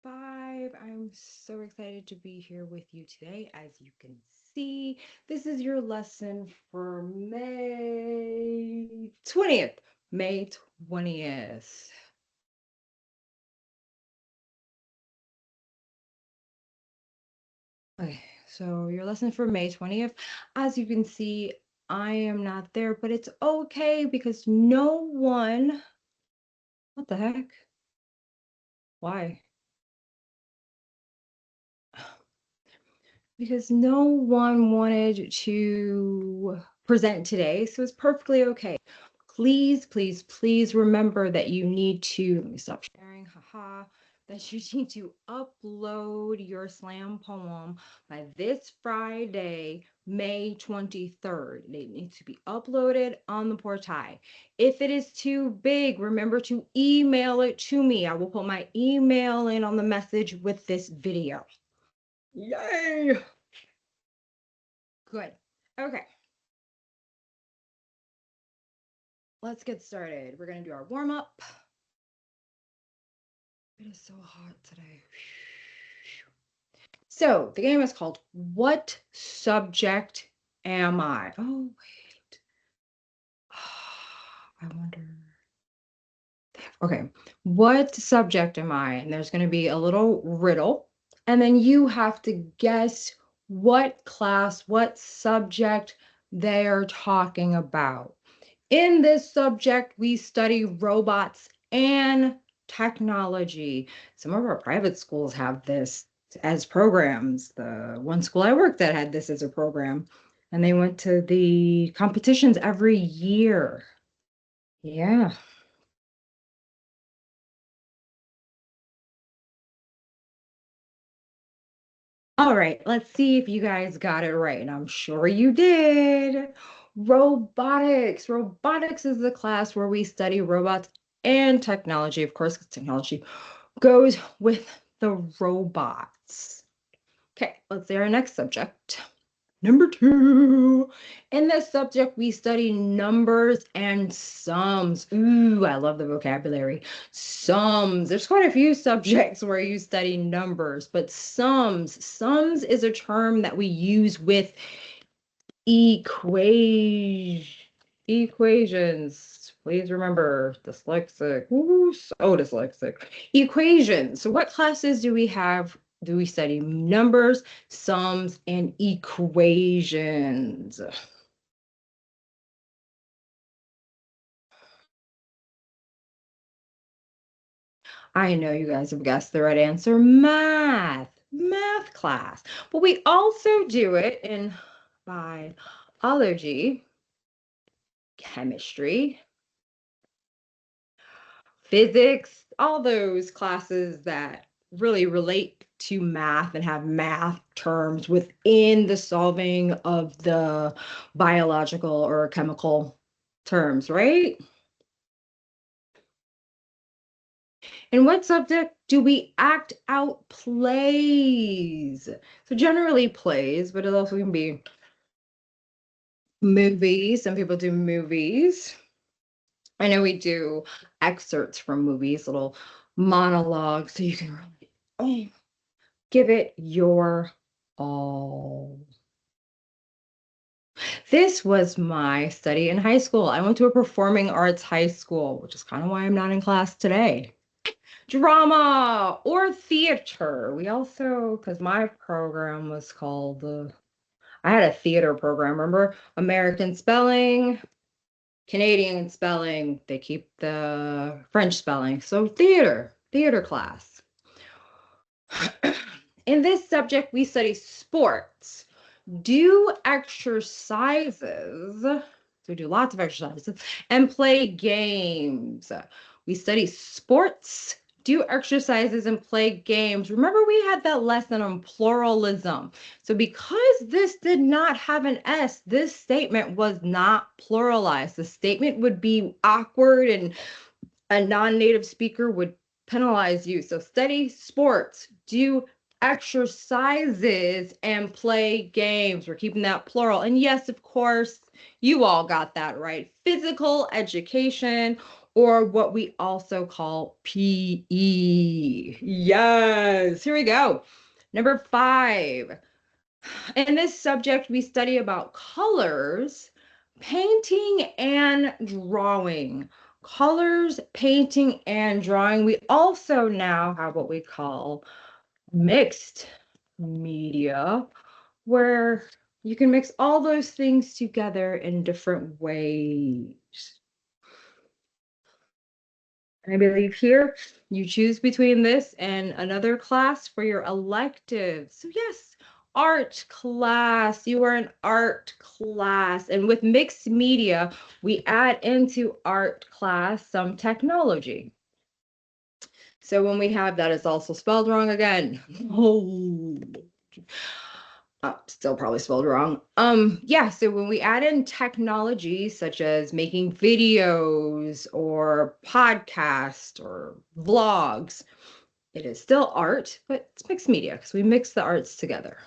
5. I'm so excited to be here with you today. As you can see, this is your lesson for May 20th. May 20th. Okay, so your lesson for May 20th. As you can see, I am not there, but it's okay because no one. What the heck? Why? Because no one wanted to present today, so it's perfectly okay. Please, please, please remember that you need to, let me stop sharing, haha, that you need to upload your slam poem by this Friday, May 23rd. It needs to be uploaded on the portal. If it is too big, remember to email it to me. I will put my email in on the message with this video. Yay! Good. Okay. Let's get started. We're going to do our warm up. It is so hot today. So the game is called What Subject Am I? Oh, wait. I wonder. Okay. What subject am I? And there's going to be a little riddle. And then you have to guess what class, what subject they are talking about. In this subject, we study robots and technology. Some of our private schools have this as programs. The one school I worked at had this as a program, and they went to the competitions every year. Yeah. All right, let's see if you guys got it right, and I'm sure you did. Robotics. Robotics is the class where we study robots and technology, of course, because technology goes with the robots. Okay, let's see our next subject. Number 2. In this subject, we study numbers and sums. Ooh, I love the vocabulary. Sums. There's quite a few subjects where you study numbers, but sums. Sums is a term that we use with equations. Please remember, dyslexic. Ooh, so dyslexic. Equations. So what classes do we have? Do we study numbers, sums, and equations? I know you guys have guessed the right answer. Math class. But we also do it in biology, chemistry, physics, all those classes that really relate to math and have math terms within the solving of the biological or chemical terms, right? In what subject do we act out plays? So generally plays, but it also can be movies. Some people do movies. I know we do excerpts from movies, little monologues, so you can really give it your all. This was my study in high school. I went to a performing arts high school, which is kind of why I'm not in class today. Drama or theater. We also, because my program was called I had a theater program, remember? American spelling, Canadian spelling, they keep the French spelling. So theater class. In this subject, we study sports, do exercises, so we do lots of exercises, and play games. We study sports, do exercises, and play games. Remember, we had that lesson on pluralism. So because this did not have an S, this statement was not pluralized. The statement would be awkward and a non-native speaker would penalize you. So study sports, do exercises, and play games. We're keeping that plural. And yes, of course, you all got that right. Physical education or what we also call PE. Yes, here we go. Number 5. In this subject, we study about colors, painting, and drawing. Colors, painting, and drawing. We also now have what we call mixed media, where you can mix all those things together in different ways. And I believe here you choose between this and another class for your elective. So yes, art class. You are an art class. And with mixed media, we add into art class some technology. So when we have that, it's also spelled wrong again. Oh, still probably spelled wrong. Yeah, so when we add in technology such as making videos or podcast or vlogs, it is still art, but it's mixed media because we mix the arts together.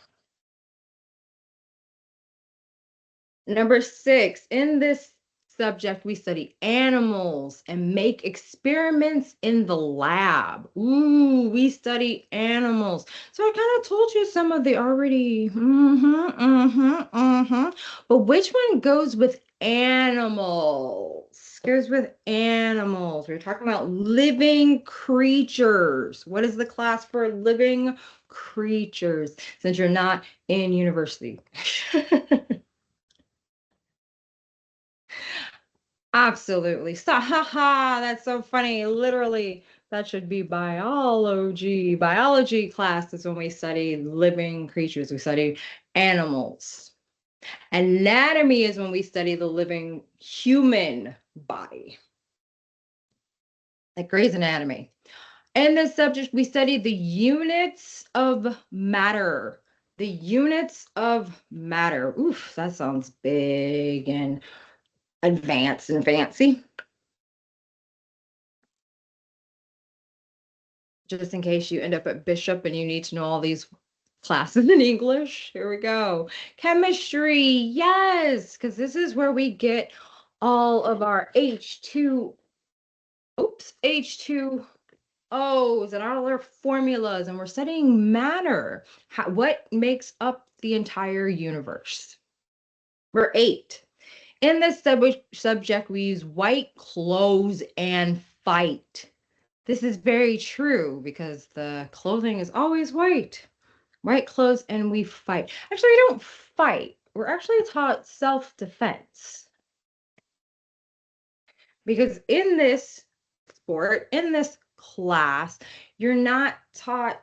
Number 6, in this subject, we study animals and make experiments in the lab. Ooh, we study animals. So I kind of told you some of the already, But which one goes with animals? Goes with animals. We're talking about living creatures. What is the class for living creatures? Since you're not in university. Absolutely. Stop. Ha ha. That's so funny. Literally, that should be biology. Biology class is when we study living creatures. We study animals. Anatomy is when we study the living human body, like Grey's Anatomy. In this subject, we study the units of matter. The units of matter. Oof, that sounds big and advanced and fancy. Just in case you end up at Bishop and you need to know all these classes in English. Here we go. Chemistry, yes, because this is where we get all of our H2Os and all our formulas, and we're studying matter. What makes up the entire universe? We're 8. In this subject, we use white clothes and fight. This is very true because the clothing is always white. White clothes and we fight. Actually, we don't fight. We're actually taught self-defense. Because in this sport, in this class, you're not taught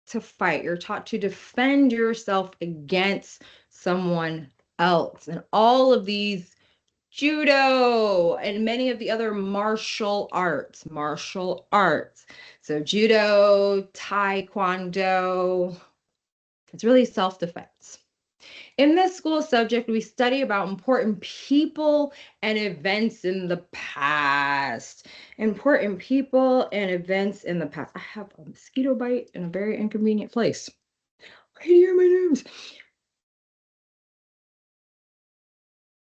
to fight. You're taught to defend yourself against someone else. And all of these judo and many of the other martial arts. So judo, taekwondo, it's really self-defense. In this school subject, we study about important people and events in the past. Important people and events in the past. I have a mosquito bite in a very inconvenient place. Right here, my nose.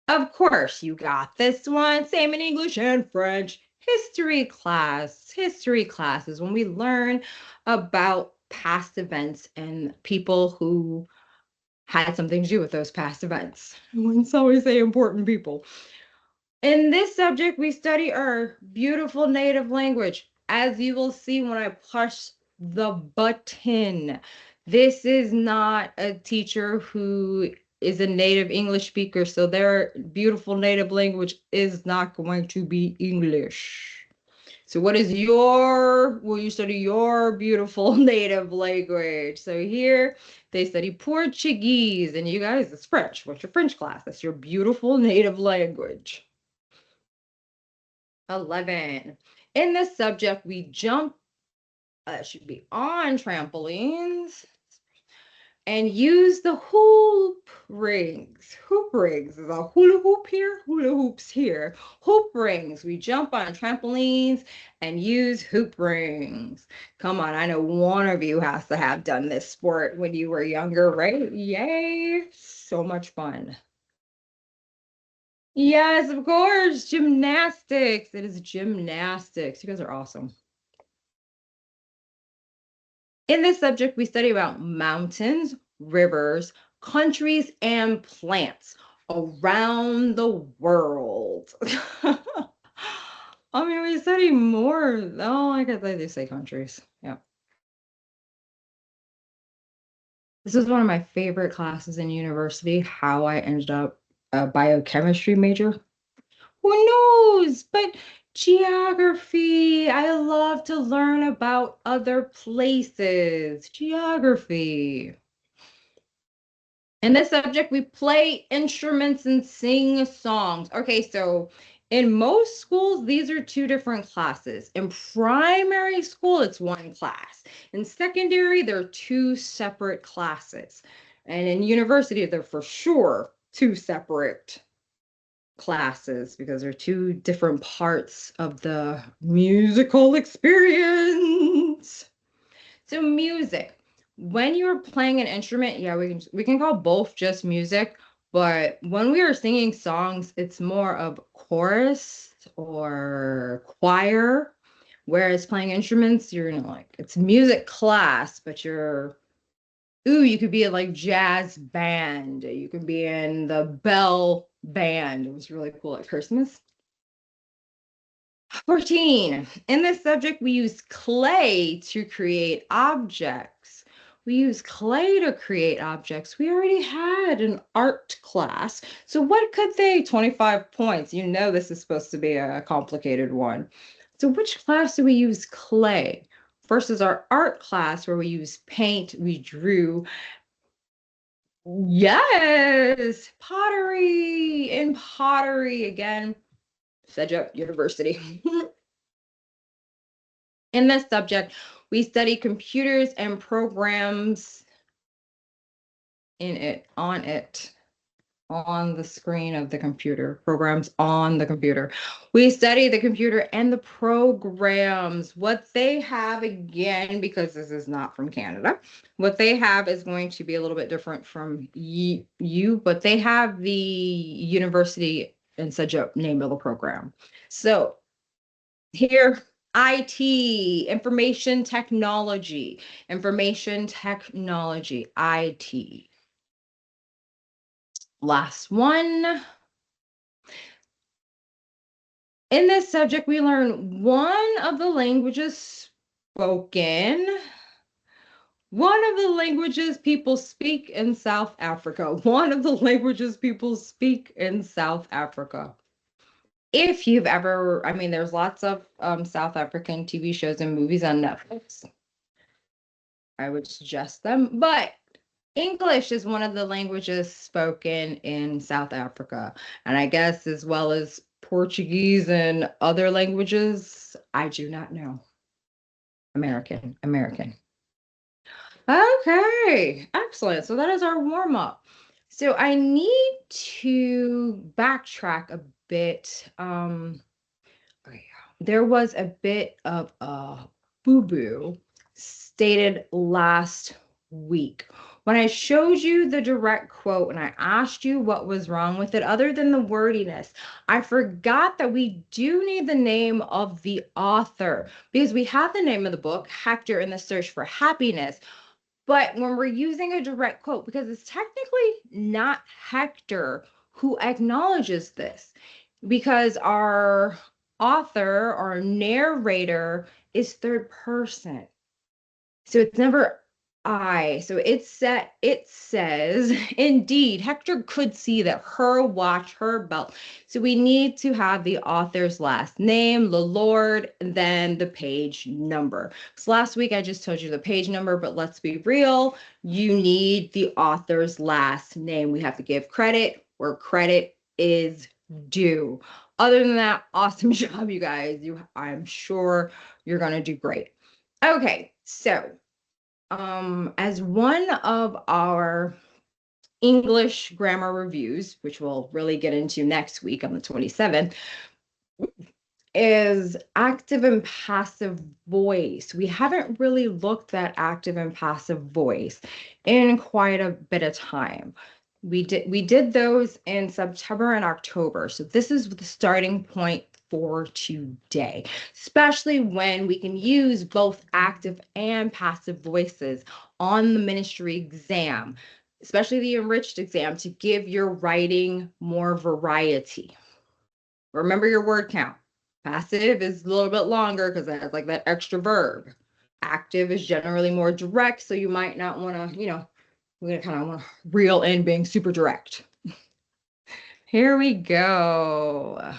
Of course, you got this one. Same in English and French. History class. History class is when we learn about past events and people who had something to do with those past events. I wouldn't always say important people. In this subject, we study our beautiful native language. As you will see when I push the button, this is not a teacher who is a native English speaker, so their beautiful native language is not going to be English. So what is will you study your beautiful native language? So here they study Portuguese, and you guys, it's French. What's your French class? That's your beautiful native language. 11. In this subject, we jump, should be on trampolines and use the hoop rings. Hoop rings is a hula hoop here, hula hoops here. Hoop rings. We jump on trampolines and use hoop rings. Come on, I know one of you has to have done this sport when you were younger, right? Yay! So much fun. Yes, of course. Gymnastics. It is gymnastics. You guys are awesome. In this subject, we study about mountains, rivers, countries, and plants around the world. I mean, we study more. Oh, I guess they do say countries. Yeah. This is one of my favorite classes in university, how I ended up a biochemistry major. Who knows? But geography, I love to learn about other places. Geography. In this subject, we play instruments and sing songs. Okay, so in most schools, these are two different classes. In primary school, it's one class. In secondary, they're two separate classes. And in university, they're for sure two separate classes because they're two different parts of the musical experience. So music. When you're playing an instrument, yeah, we can call both just music, but when we are singing songs, it's more of chorus or choir. Whereas playing instruments, you're like it's music class, but you could be in like jazz band. You could be in the bell band. It was really cool at Christmas. 14. In this subject, we use clay to create objects. We use clay to create objects. We already had an art class. So what could they? 25 points. You know this is supposed to be a complicated one. So which class do we use clay? Versus our art class where we use paint, we drew. Yes, pottery in pottery again. Sedgwick University. In this subject, we study computers and programs on the screen of the computer, programs on the computer. We study the computer and the programs. What they have, again, because this is not from Canada, what they have is going to be a little bit different from you, but they have the university in such a name of the program. So here, IT, information technology, IT. Last one. In this subject, we learn one of the languages spoken, one of the languages people speak in South Africa, one of the languages people speak in South Africa. If you've ever, I mean, there's lots of South African TV shows and movies on Netflix. I would suggest them, but English is one of the languages spoken in South Africa. And I guess as well as Portuguese and other languages, I do not know. American. Okay, excellent. So that is our warm up. So I need to backtrack a bit. Okay, there was a bit of a boo-boo stated last week. When I showed you the direct quote and I asked you what was wrong with it, other than the wordiness, I forgot that we do need the name of the author because we have the name of the book, Hector in the Search for Happiness. But when we're using a direct quote, because it's technically not Hector who acknowledges this, because our author, our narrator is third person. So it's never I. So it says, indeed, Hector could see that her watch, her belt. So we need to have the author's last name, the Lord, and then the page number. So last week I just told you the page number, but let's be real. You need the author's last name. We have to give credit where credit is due. Other than that, awesome job, you guys. I'm sure you're gonna do great. Okay, so as one of our English grammar reviews, which we'll really get into next week on the 27th, is active and passive voice. We haven't really looked at active and passive voice in quite a bit of time. We did those in September and October. So this is the starting point for today, especially when we can use both active and passive voices on the ministry exam, especially the enriched exam, to give your writing more variety. Remember your word count. Passive is a little bit longer because it has like that extra verb. Active is generally more direct, so you might not want to, we're gonna kind of want to reel in being super direct. Here we go.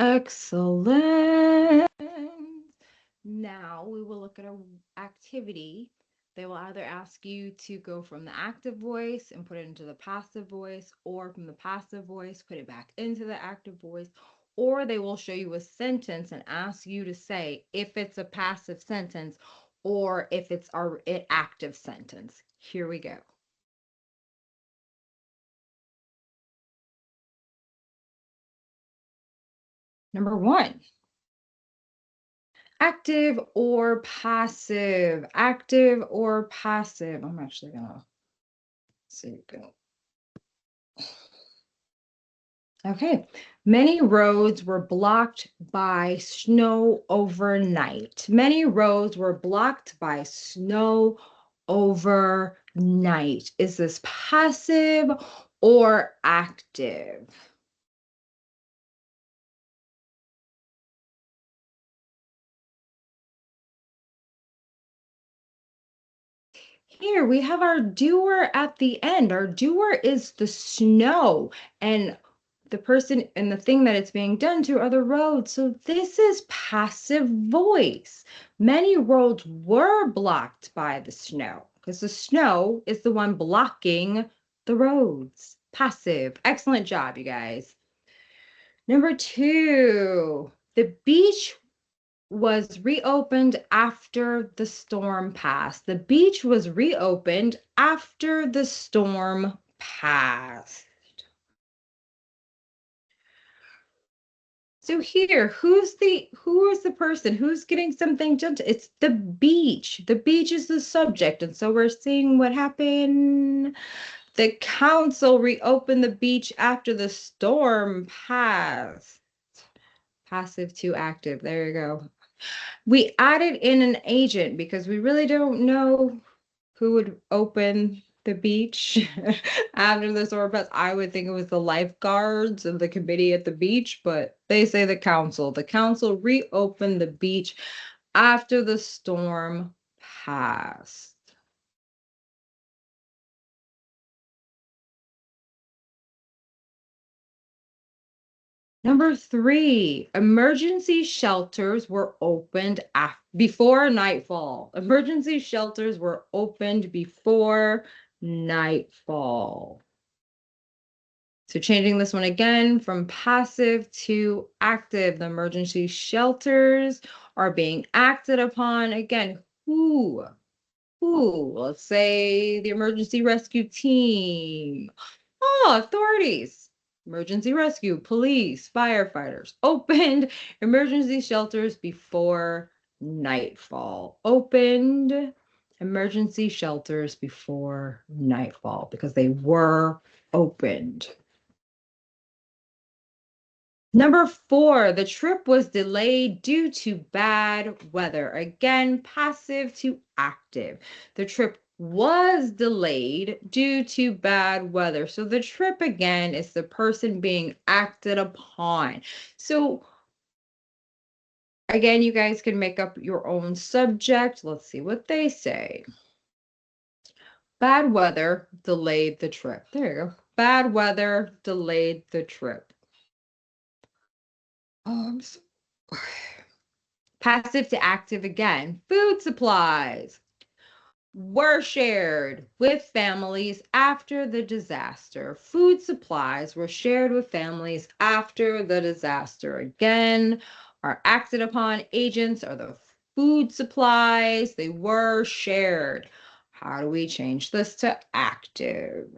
Excellent. Now we will look at an activity. They will either ask you to go from the active voice and put it into the passive voice, or from the passive voice, put it back into the active voice, or they will show you a sentence and ask you to say if it's a passive sentence or if it's an active sentence. Here we go. Number one. Active or passive? Active or passive? I'm actually gonna see. Okay. Many roads were blocked by snow overnight. Many roads were blocked by snow overnight. Is this passive or active? Here we have our doer at the end. Our doer is the snow, and the person and the thing that it's being done to are the roads. So this is passive voice. Many roads were blocked by the snow because the snow is the one blocking the roads. Passive. Excellent job, you guys. Number two, the beach was reopened after the storm passed. The beach was reopened after the storm passed. So here, who is the person who's getting something done to? It's the beach. The beach is the subject. And so we're seeing what happened. The council reopened the beach after the storm passed. Passive to active. There you go. We added in an agent because we really don't know who would open the beach after the storm passed. I would think it was the lifeguards and the committee at the beach, but they say the council. The council reopened the beach after the storm passed. Number three, emergency shelters were opened before nightfall. Emergency shelters were opened before nightfall. So changing this one again from passive to active. The emergency shelters are being acted upon. Again, who? Who? Let's say the emergency rescue team. Oh, authorities. Emergency rescue, police, firefighters opened emergency shelters before nightfall. Opened emergency shelters before nightfall because they were opened. Number four, the trip was delayed due to bad weather. Again, passive to active. The trip was delayed due to bad weather. So the trip again is the person being acted upon. So again, you guys can make up your own subject. Let's see what they say. Bad weather delayed the trip. There you go. Bad weather delayed the trip. I'm so Passive to active again. Food supplies were shared with families after the disaster. Food supplies were shared with families after the disaster. Again, are acted upon agents are the food supplies. They were shared. How do we change this to active?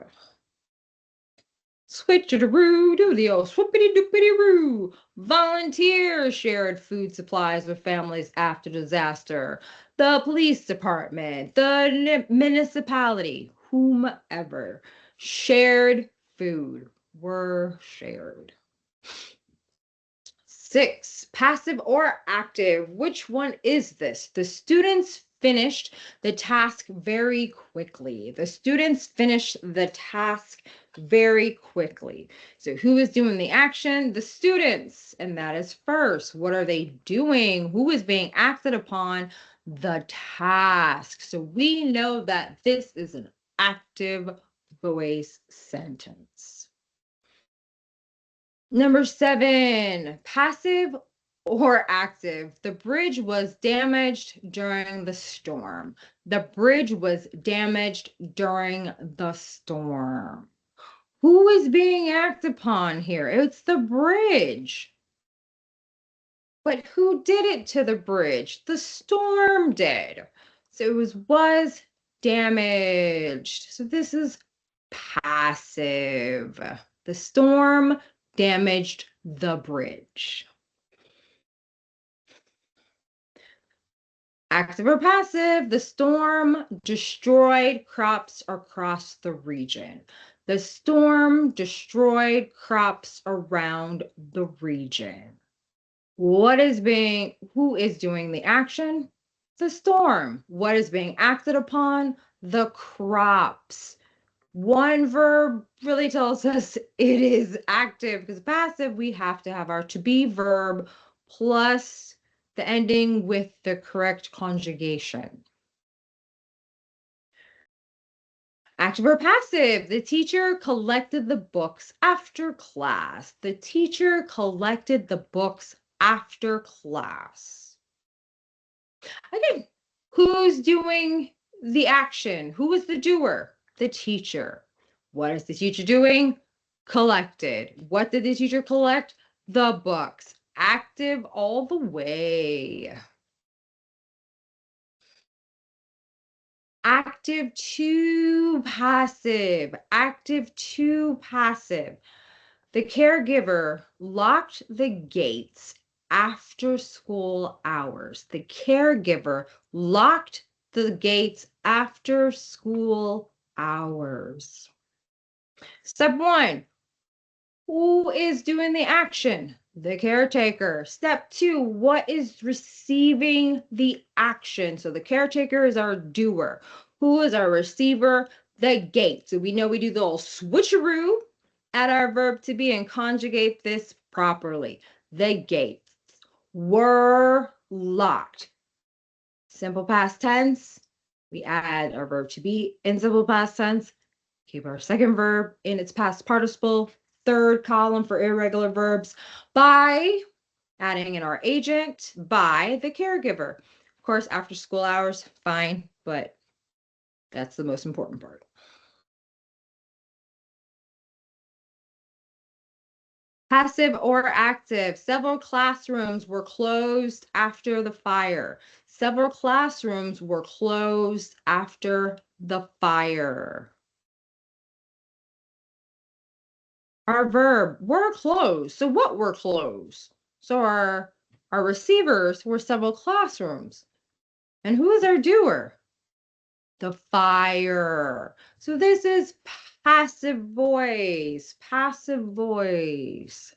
Switcheroo, do the old swoopity doopity roo. Volunteers shared food supplies with families after disaster. The police department, the municipality, whomever shared food were shared. 6, passive or active? Which one is this? The students finished the task very quickly. The students finished the task very quickly. So who is doing the action? The students. And that is first. What are they doing? Who is being acted upon? The task. So we know that this is an active voice sentence. Number 7, passive or active. The bridge was damaged during the storm. The bridge was damaged during the storm. Who is being acted upon here? It's the bridge. But who did it to the bridge? The storm did. So it was damaged. So this is passive. The storm damaged the bridge. Active or passive, the storm destroyed crops across the region. The storm destroyed crops around the region. Who is doing the action? The storm. What is being acted upon? The crops. One verb really tells us it is active, because passive, we have to have our to be verb plus the ending with the correct conjugation. Active or passive, the teacher collected the books after class. The teacher collected the books after class. Okay, who's doing the action? Who is the doer? The teacher. What is the teacher doing? Collected. What did the teacher collect? The books. Active all the way. Active to passive. Active to passive. The caregiver locked the gates after school hours. The caregiver locked the gates after school hours. Step 1, who is doing the action? The caretaker. Step 2, what is receiving the action? So the caretaker is our doer. Who is our receiver? The gate. So we know we do the little switcheroo at our verb to be and conjugate this properly. The gates were locked. Simple past tense, we add our verb to be in simple past tense. Keep our second verb in its past participle. Third column for irregular verbs by adding in our agent, by the caregiver. Of course, after school hours, fine, but that's the most important part. Passive or active. Several classrooms were closed after the fire. Several classrooms were closed after the fire. Our verb, were closed. So what were closed? So our receivers were several classrooms. And who is our doer? The fire. So this is passive voice. Passive voice.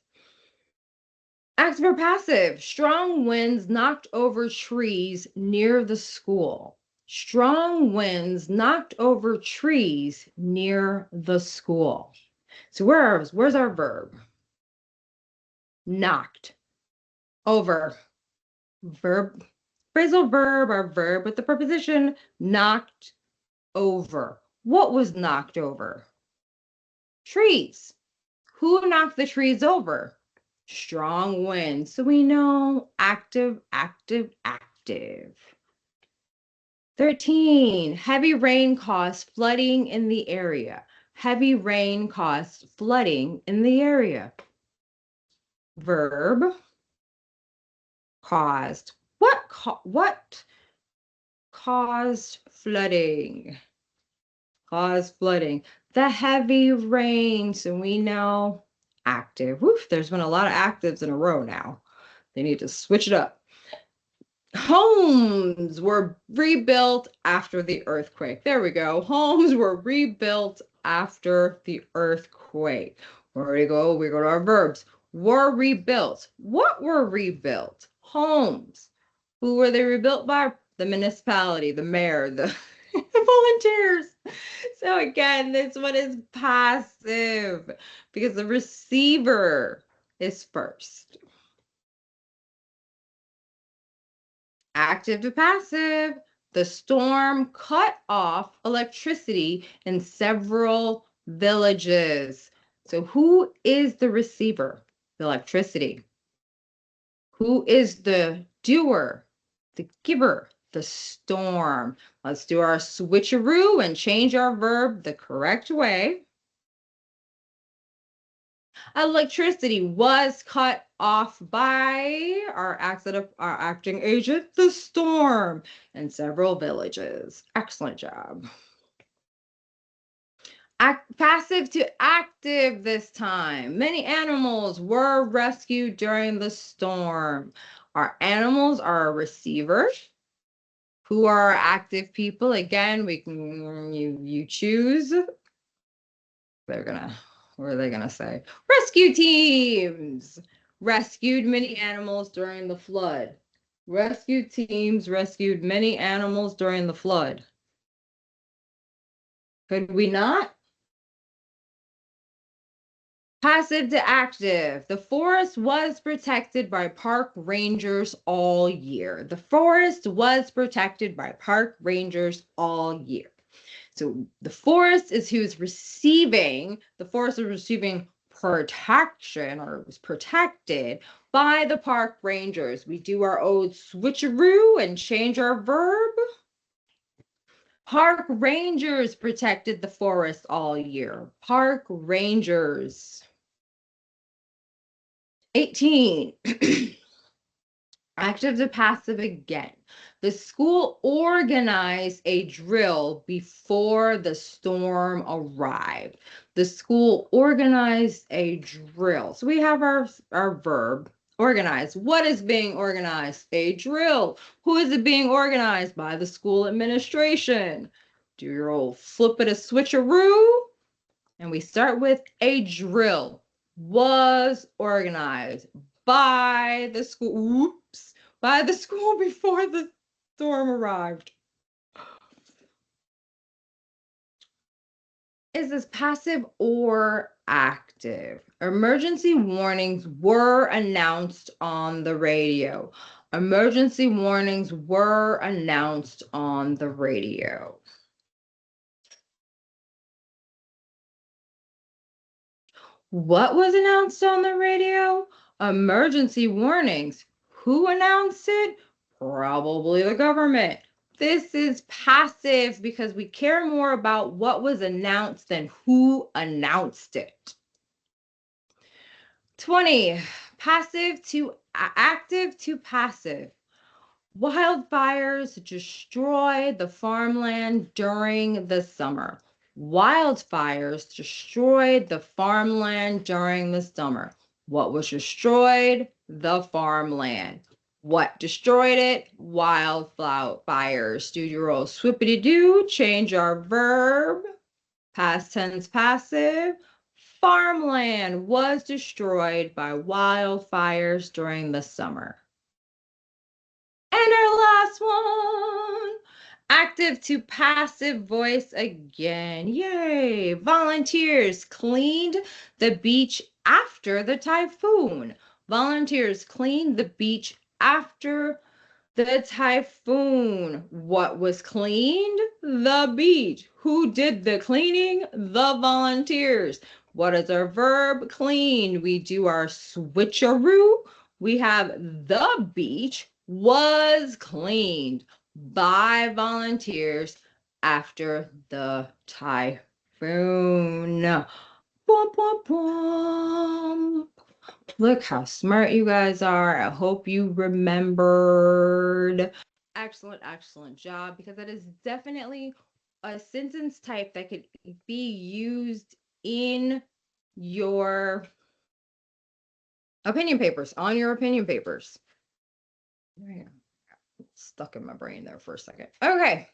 Active or passive? Strong winds knocked over trees near the school. Strong winds knocked over trees near the school. So where's our verb? Knocked over. Verb, phrasal verb, our verb with the preposition knocked over. What was knocked over? Trees. Who knocked the trees over? Strong wind. So we know active, active, active. 13, heavy rain caused flooding in the area. Heavy rain caused flooding in the area. Verb, caused. What caused flooding? Caused flooding. The heavy rain. So we know active. Woof, there's been a lot of actives in a row now. They need to switch it up. Homes were rebuilt after the earthquake. There we go. Homes were rebuilt after the earthquake. Where do we go? We go to our verbs. Were rebuilt. What were rebuilt? Homes. Who were they rebuilt by? The municipality, the mayor, the volunteers. So again, this one is passive because the receiver is first. Active to passive. The storm cut off electricity in several villages. So who is the receiver? The electricity. Who is the doer, the giver? The storm. Let's do our switcheroo and change our verb the correct way. Electricity was cut off by our acting agent, the storm, in several villages. Excellent job. Passive to active this time. Many animals were rescued during the storm. Our animals are receivers. Who are our active people? Again, we can you choose. What are they gonna say? Rescue teams rescued many animals during the flood. Rescue teams rescued many animals during the flood. Could we not? Passive to active. The forest was protected by park rangers all year. The forest was protected by park rangers all year. So the forest is who's receiving, the forest is receiving protection or was protected by the park rangers. We do our old switcheroo and change our verb. Park rangers protected the forest all year. Park rangers. 18. Active to passive again. The school organized a drill before the storm arrived. The school organized a drill. So we have our verb, organize. What is being organized? A drill. Who is it being organized? By the school administration. Do your old flip it a switcheroo. And we start with a drill. Was organized by the school. Oops. By the school before the storm arrived. Is this passive or active? Emergency warnings were announced on the radio. Emergency warnings were announced on the radio. What was announced on the radio? Emergency warnings. Who announced it? Probably the government. This is passive because we care more about what was announced than who announced it. 20. Passive to active to passive. Wildfires destroy the farmland during the summer. Wildfires destroyed the farmland during the summer. What was destroyed? The farmland. What destroyed it? Wildfires. Do your old swippity-doo. Change our verb. Past tense passive. Farmland was destroyed by wildfires during the summer. And our last one, active to passive voice again. Yay! Volunteers cleaned the beach after the typhoon. Volunteers cleaned the beach after the typhoon. What was cleaned? The beach. Who did the cleaning? The volunteers. What is our verb? Clean. We do our switcheroo. We have the beach was cleaned by volunteers after the typhoon. Boom, boom, boom. Look how smart you guys are. I hope you remembered. Excellent, excellent job, because that is definitely a sentence type that could be used in your opinion papers, on your opinion papers. Yeah, stuck in my brain there for a second. Okay.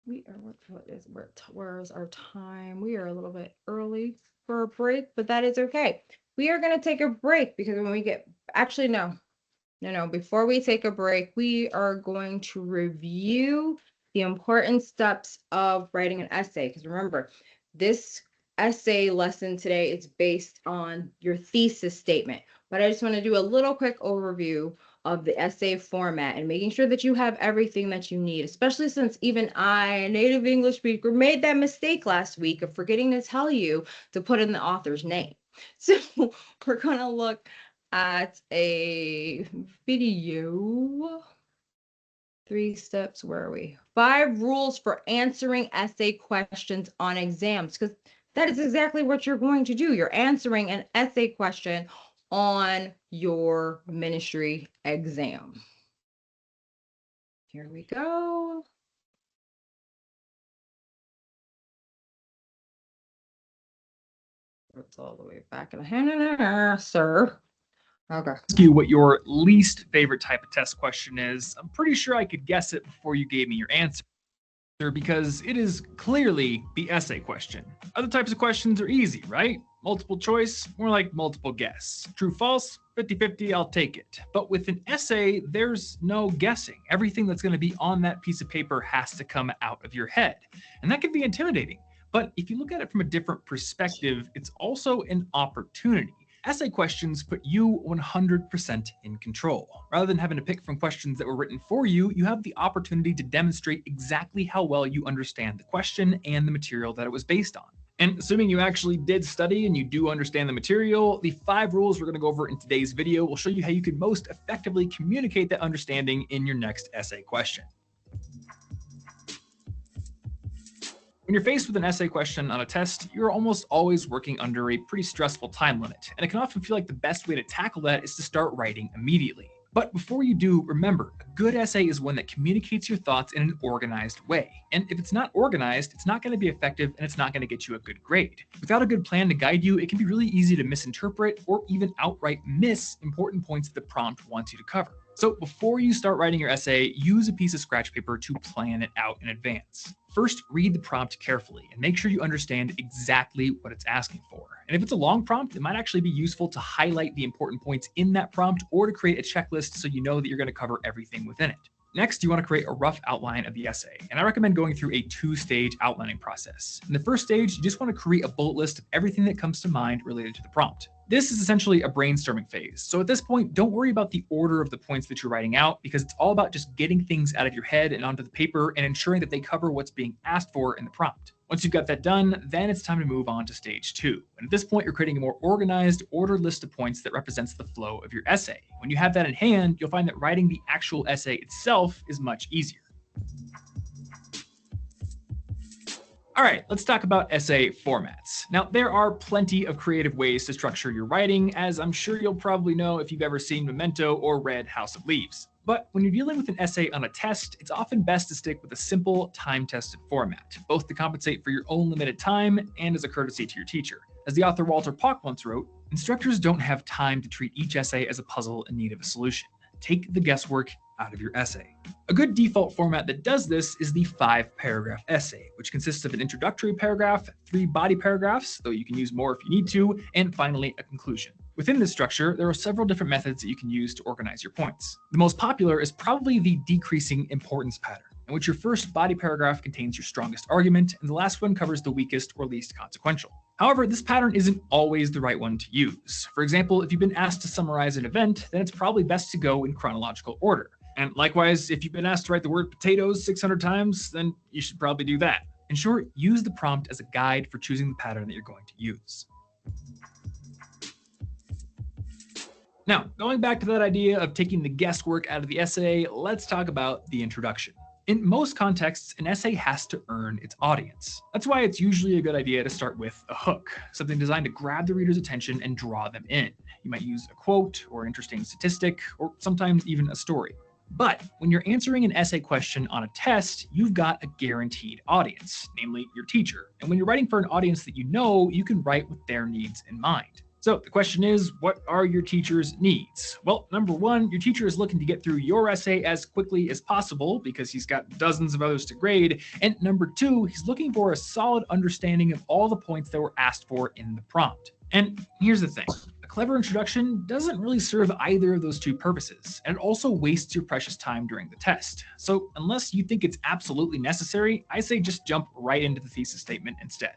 We are, where's our time? We are a little bit early for a break, but that is okay. We are going to take a break because when we get, actually, no, before we take a break, we are going to review the important steps of writing an essay. Because remember, this essay lesson today is based on your thesis statement. But I just want to do a little quick overview of the essay format and making sure that you have everything that you need, especially since even I, a native English speaker, made that mistake last week of forgetting to tell you to put in the author's name. So we're going to look at a video. 3 steps, where are we? 5 rules for answering essay questions on exams, because that is exactly what you're going to do. You're answering an essay question on your ministry exam. Here we go. It's all the way back in the hand, sir. Okay. Ask you what your least favorite type of test question is. I'm pretty sure I could guess it before you gave me your answer, because it is clearly the essay question. Other types of questions are easy, right? Multiple choice, more like multiple guess. True, false, 50-50, I'll take it. But with an essay, there's no guessing. Everything that's going to be on that piece of paper has to come out of your head. And that can be intimidating. But if you look at it from a different perspective, it's also an opportunity. Essay questions put you 100% in control. Rather than having to pick from questions that were written for you, you have the opportunity to demonstrate exactly how well you understand the question and the material that it was based on. And assuming you actually did study and you do understand the material, the 5 rules we're going to go over in today's video will show you how you can most effectively communicate that understanding in your next essay question. When you're faced with an essay question on a test, you're almost always working under a pretty stressful time limit, and it can often feel like the best way to tackle that is to start writing immediately. But before you do, remember, a good essay is one that communicates your thoughts in an organized way. And if it's not organized, it's not going to be effective and it's not going to get you a good grade. Without a good plan to guide you, it can be really easy to misinterpret or even outright miss important points that the prompt wants you to cover. So before you start writing your essay, use a piece of scratch paper to plan it out in advance. First, read the prompt carefully and make sure you understand exactly what it's asking for. And if it's a long prompt, it might actually be useful to highlight the important points in that prompt or to create a checklist so you know that you're going to cover everything within it. Next, you want to create a rough outline of the essay, and I recommend going through a 2-stage outlining process. In the first stage, you just want to create a bullet list of everything that comes to mind related to the prompt. This is essentially a brainstorming phase, so at this point, don't worry about the order of the points that you're writing out, because it's all about just getting things out of your head and onto the paper and ensuring that they cover what's being asked for in the prompt. Once you've got that done, then it's time to move on to stage 2. And at this point, you're creating a more organized, ordered list of points that represents the flow of your essay. When you have that in hand, you'll find that writing the actual essay itself is much easier. All right, let's talk about essay formats. Now, there are plenty of creative ways to structure your writing, as I'm sure you'll probably know if you've ever seen Memento or read House of Leaves. But when you're dealing with an essay on a test, it's often best to stick with a simple, time-tested format, both to compensate for your own limited time and as a courtesy to your teacher. As the author Walter Pock once wrote, instructors don't have time to treat each essay as a puzzle in need of a solution. Take the guesswork out of your essay. A good default format that does this is the 5-paragraph essay, which consists of an introductory paragraph, 3 body paragraphs, though you can use more if you need to, and finally a conclusion. Within this structure, there are several different methods that you can use to organize your points. The most popular is probably the decreasing importance pattern, in which your first body paragraph contains your strongest argument, and the last one covers the weakest or least consequential. However, this pattern isn't always the right one to use. For example, if you've been asked to summarize an event, then it's probably best to go in chronological order. And likewise, if you've been asked to write the word potatoes 600 times, then you should probably do that. In short, use the prompt as a guide for choosing the pattern that you're going to use. Now, going back to that idea of taking the guesswork out of the essay, let's talk about the introduction. In most contexts, an essay has to earn its audience. That's why it's usually a good idea to start with a hook, something designed to grab the reader's attention and draw them in. You might use a quote or an interesting statistic, or sometimes even a story. But when you're answering an essay question on a test, you've got a guaranteed audience, namely your teacher. And when you're writing for an audience that you know, you can write with their needs in mind. So the question is, what are your teacher's needs? Well, number one, your teacher is looking to get through your essay as quickly as possible because he's got dozens of others to grade. And number two, he's looking for a solid understanding of all the points that were asked for in the prompt. And here's the thing. A clever introduction doesn't really serve either of those two purposes, and it also wastes your precious time during the test. So unless you think it's absolutely necessary, I say just jump right into the thesis statement instead.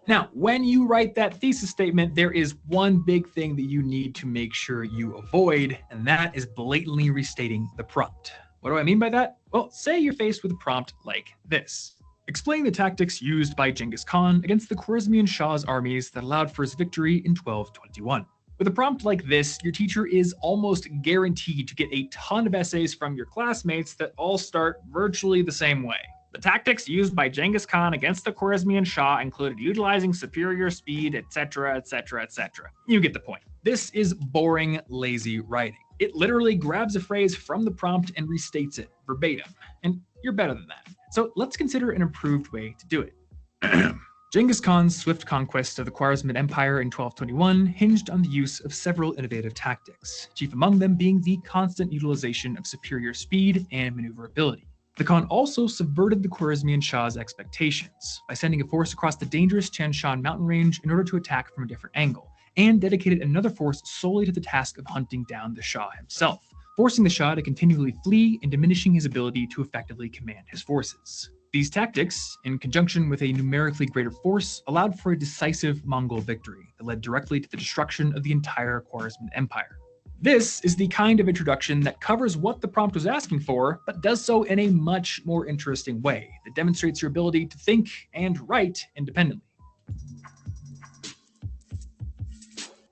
Now, when you write that thesis statement, there is one big thing that you need to make sure you avoid, and that is blatantly restating the prompt. What do I mean by that? Well, say you're faced with a prompt like this. Explain the tactics used by Genghis Khan against the Khwarezmian Shah's armies that allowed for his victory in 1221. With a prompt like this, your teacher is almost guaranteed to get a ton of essays from your classmates that all start virtually the same way. The tactics used by Genghis Khan against the Khwarezmian Shah included utilizing superior speed, etc., etc., etc. You get the point. This is boring, lazy writing. It literally grabs a phrase from the prompt and restates it verbatim, and you're better than that. So let's consider an improved way to do it. Genghis Khan's swift conquest of the Khwarezmian Empire in 1221 hinged on the use of several innovative tactics, chief among them being the constant utilization of superior speed and maneuverability. The Khan also subverted the Khwarezmian Shah's expectations by sending a force across the dangerous Tian Shan mountain range in order to attack from a different angle, and dedicated another force solely to the task of hunting down the Shah himself, forcing the Shah to continually flee and diminishing his ability to effectively command his forces. These tactics, in conjunction with a numerically greater force, allowed for a decisive Mongol victory that led directly to the destruction of the entire Khwarezmian Empire. This is the kind of introduction that covers what the prompt was asking for, but does so in a much more interesting way that demonstrates your ability to think and write independently.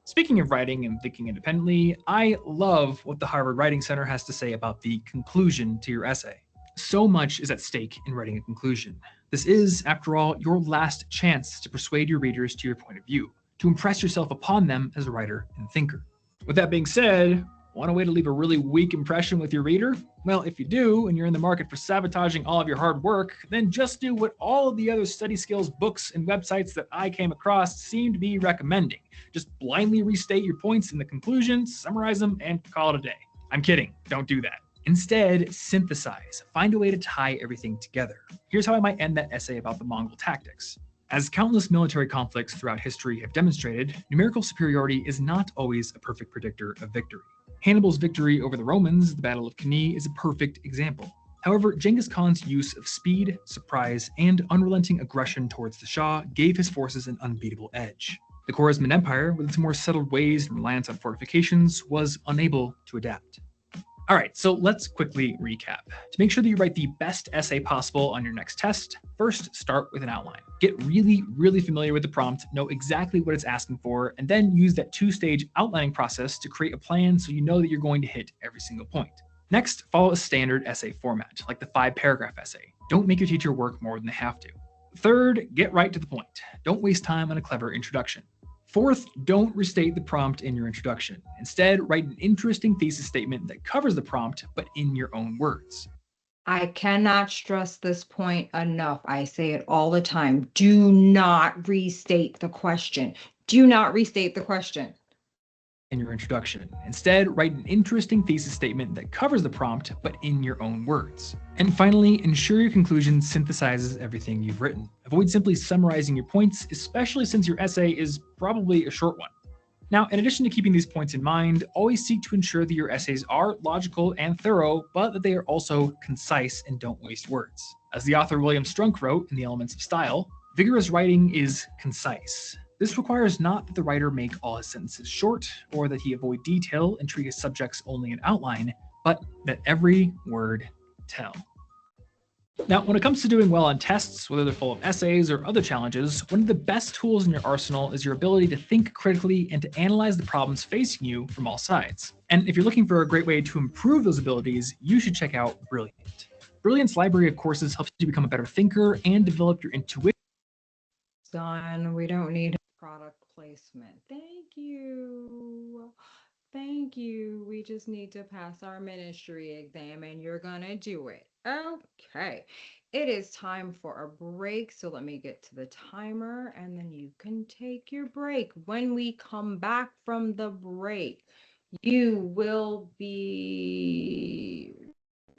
Speaking of writing and thinking independently, I love what the Harvard Writing Center has to say about the conclusion to your essay. So much is at stake in writing a conclusion. This is, after all, your last chance to persuade your readers to your point of view, to impress yourself upon them as a writer and thinker. With that being said, want a way to leave a really weak impression with your reader? Well, if you do, and you're in the market for sabotaging all of your hard work, then just do what all of the other study skills books and websites that I came across seem to be recommending. Just blindly restate your points in the conclusion, summarize them, and call it a day. I'm kidding, don't do that. Instead, synthesize. Find a way to tie everything together. Here's how I might end that essay about the Mongol tactics. As countless military conflicts throughout history have demonstrated, numerical superiority is not always a perfect predictor of victory. Hannibal's victory over the Romans at the Battle of Cannae is a perfect example. However, Genghis Khan's use of speed, surprise, and unrelenting aggression towards the Shah gave his forces an unbeatable edge. The Khwarezmian Empire, with its more settled ways and reliance on fortifications, was unable to adapt. All right, so let's quickly recap. To make sure that you write the best essay possible on your next test, first start with an outline. Get really familiar with the prompt, know exactly what it's asking for, and then use that two-stage outlining process to create a plan so you know that you're going to hit every single point. Next, follow a standard essay format, like the 5-paragraph essay. Don't make your teacher work more than they have to. Third, get right to the point. Don't waste time on a clever introduction. Fourth, don't restate the prompt in your introduction. Instead, write an interesting thesis statement that covers the prompt, but in your own words. I cannot stress this point enough. I say it all the time. Do not restate the question. Do not restate the question. In your introduction. Instead, write an interesting thesis statement that covers the prompt, but in your own words. And finally, ensure your conclusion synthesizes everything you've written. Avoid simply summarizing your points, especially since your essay is probably a short one. Now, in addition to keeping these points in mind, always seek to ensure that your essays are logical and thorough, but that they are also concise and don't waste words. As the author William Strunk wrote in The Elements of Style, vigorous writing is concise. This requires not that the writer make all his sentences short, or that he avoid detail and treat his subjects only in outline, but that every word tell. Now, when it comes to doing well on tests, whether they're full of essays or other challenges, one of the best tools in your arsenal is your ability to think critically and to analyze the problems facing you from all sides. And if you're looking for a great way to improve those abilities, you should check out Brilliant. Brilliant's library of courses helps you become a better thinker and develop your intuition. Done. We don't need product placement. Thank you. Thank you. We just need to pass our ministry exam and you're gonna do it. Okay. It is time for a break. So let me get to the timer and then you can take your break. When we come back from the break, you will be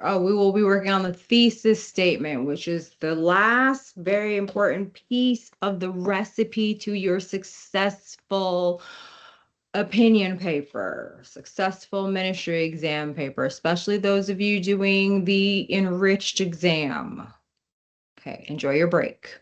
we will be working on the thesis statement, which is the last very important piece of the recipe to your successful opinion paper, successful ministry exam paper, especially those of you doing the enriched exam. Okay, enjoy your break.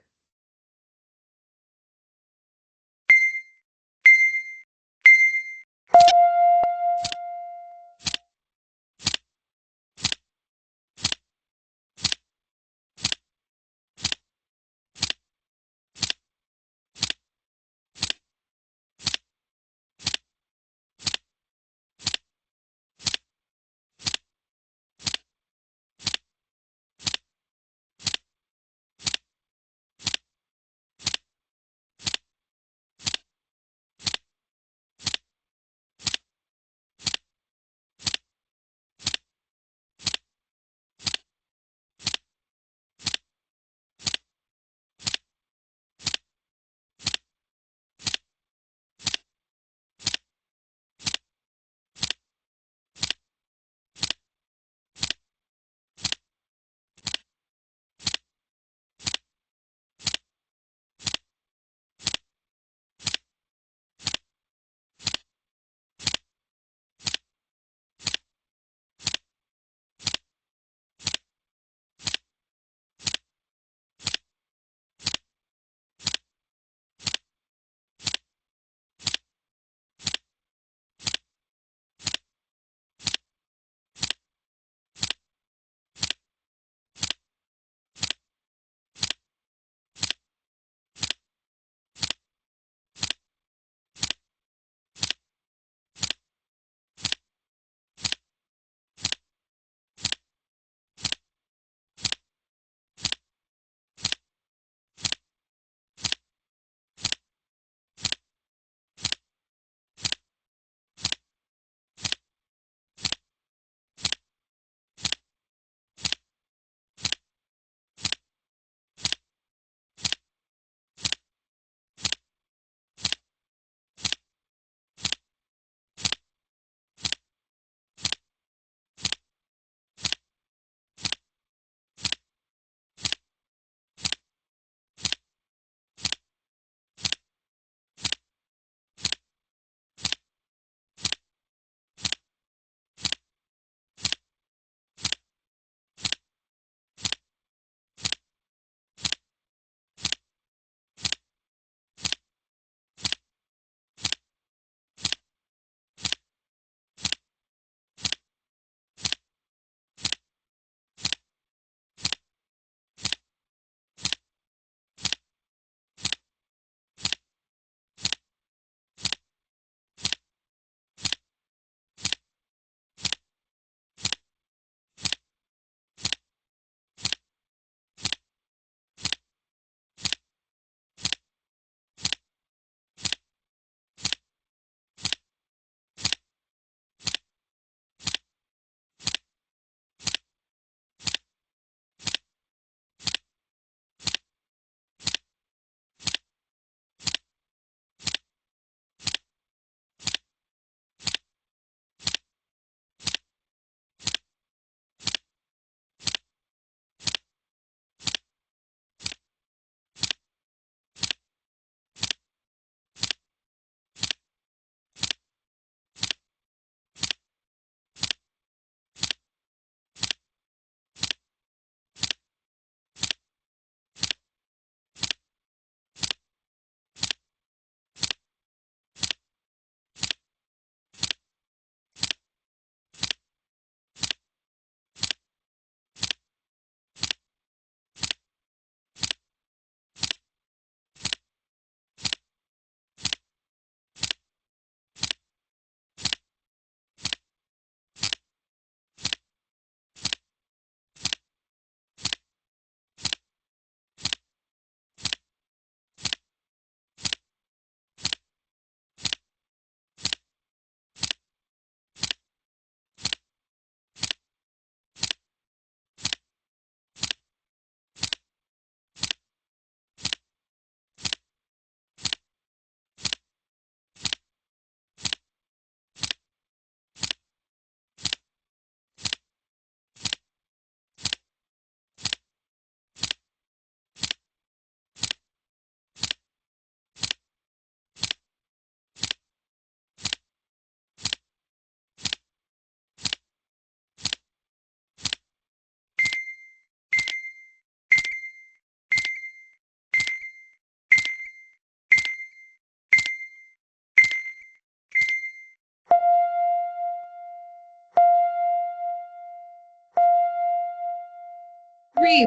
Three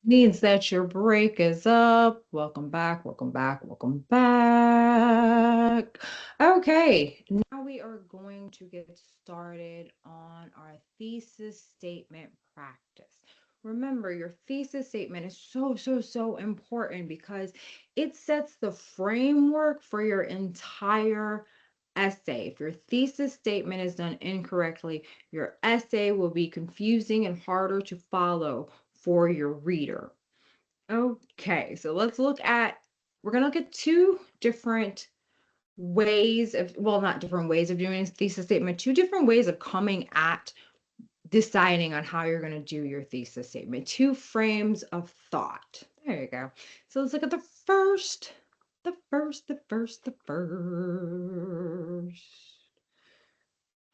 means that your break is up. Welcome back, welcome back, welcome back. Okay, now we are going to get started on our thesis statement practice. Remember, your thesis statement is so important because it sets the framework for your entire essay. If your thesis statement is done incorrectly, your essay will be confusing and harder to follow for your reader. Okay, so we're going to look at two different ways of, well, not different ways of doing a thesis statement, two different ways of coming at deciding on how you're going to do your thesis statement, two frames of thought. There you go. So let's look at the first.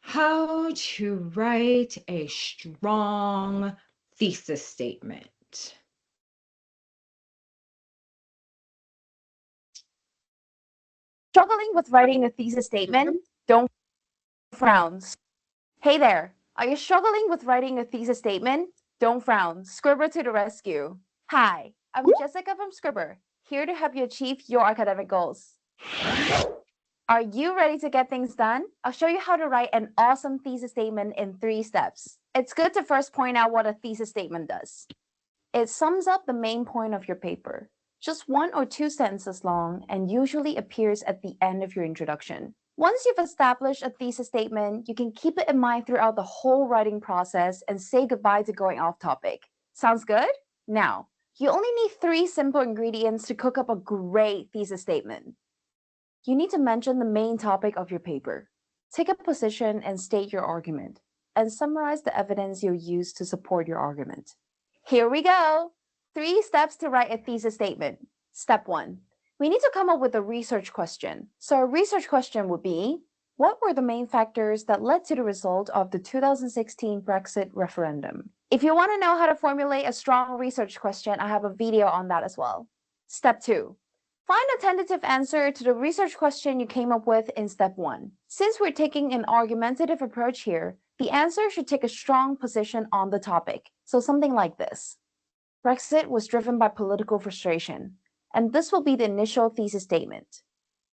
How to write a strong thesis statement. Struggling with writing a thesis statement? Don't frown. Hey there, are you struggling with writing a thesis statement? Don't frown. Scribber to the rescue. Hi, I'm Jessica from Scribber, here to help you achieve your academic goals. Are you ready to get things done? I'll show you how to write an awesome thesis statement in 3 steps. It's good to first point out what a thesis statement does. It sums up the main point of your paper, just 1 or 2 sentences long, and usually appears at the end of your introduction. Once you've established a thesis statement, you can keep it in mind throughout the whole writing process and say goodbye to going off topic. Sounds good? Now, you only need 3 simple ingredients to cook up a great thesis statement. You need to mention the main topic of your paper. Take a position and state your argument, and summarize the evidence you'll use to support your argument. Here we go! 3 steps to write a thesis statement. Step 1. We need to come up with a research question. So a research question would be, what were the main factors that led to the result of the 2016 Brexit referendum? If you want to know how to formulate a strong research question, I have a video on that as well. Step 2. Find a tentative answer to the research question you came up with in step 1. Since we're taking an argumentative approach here, the answer should take a strong position on the topic. So something like this. Brexit was driven by political frustration, and this will be the initial thesis statement.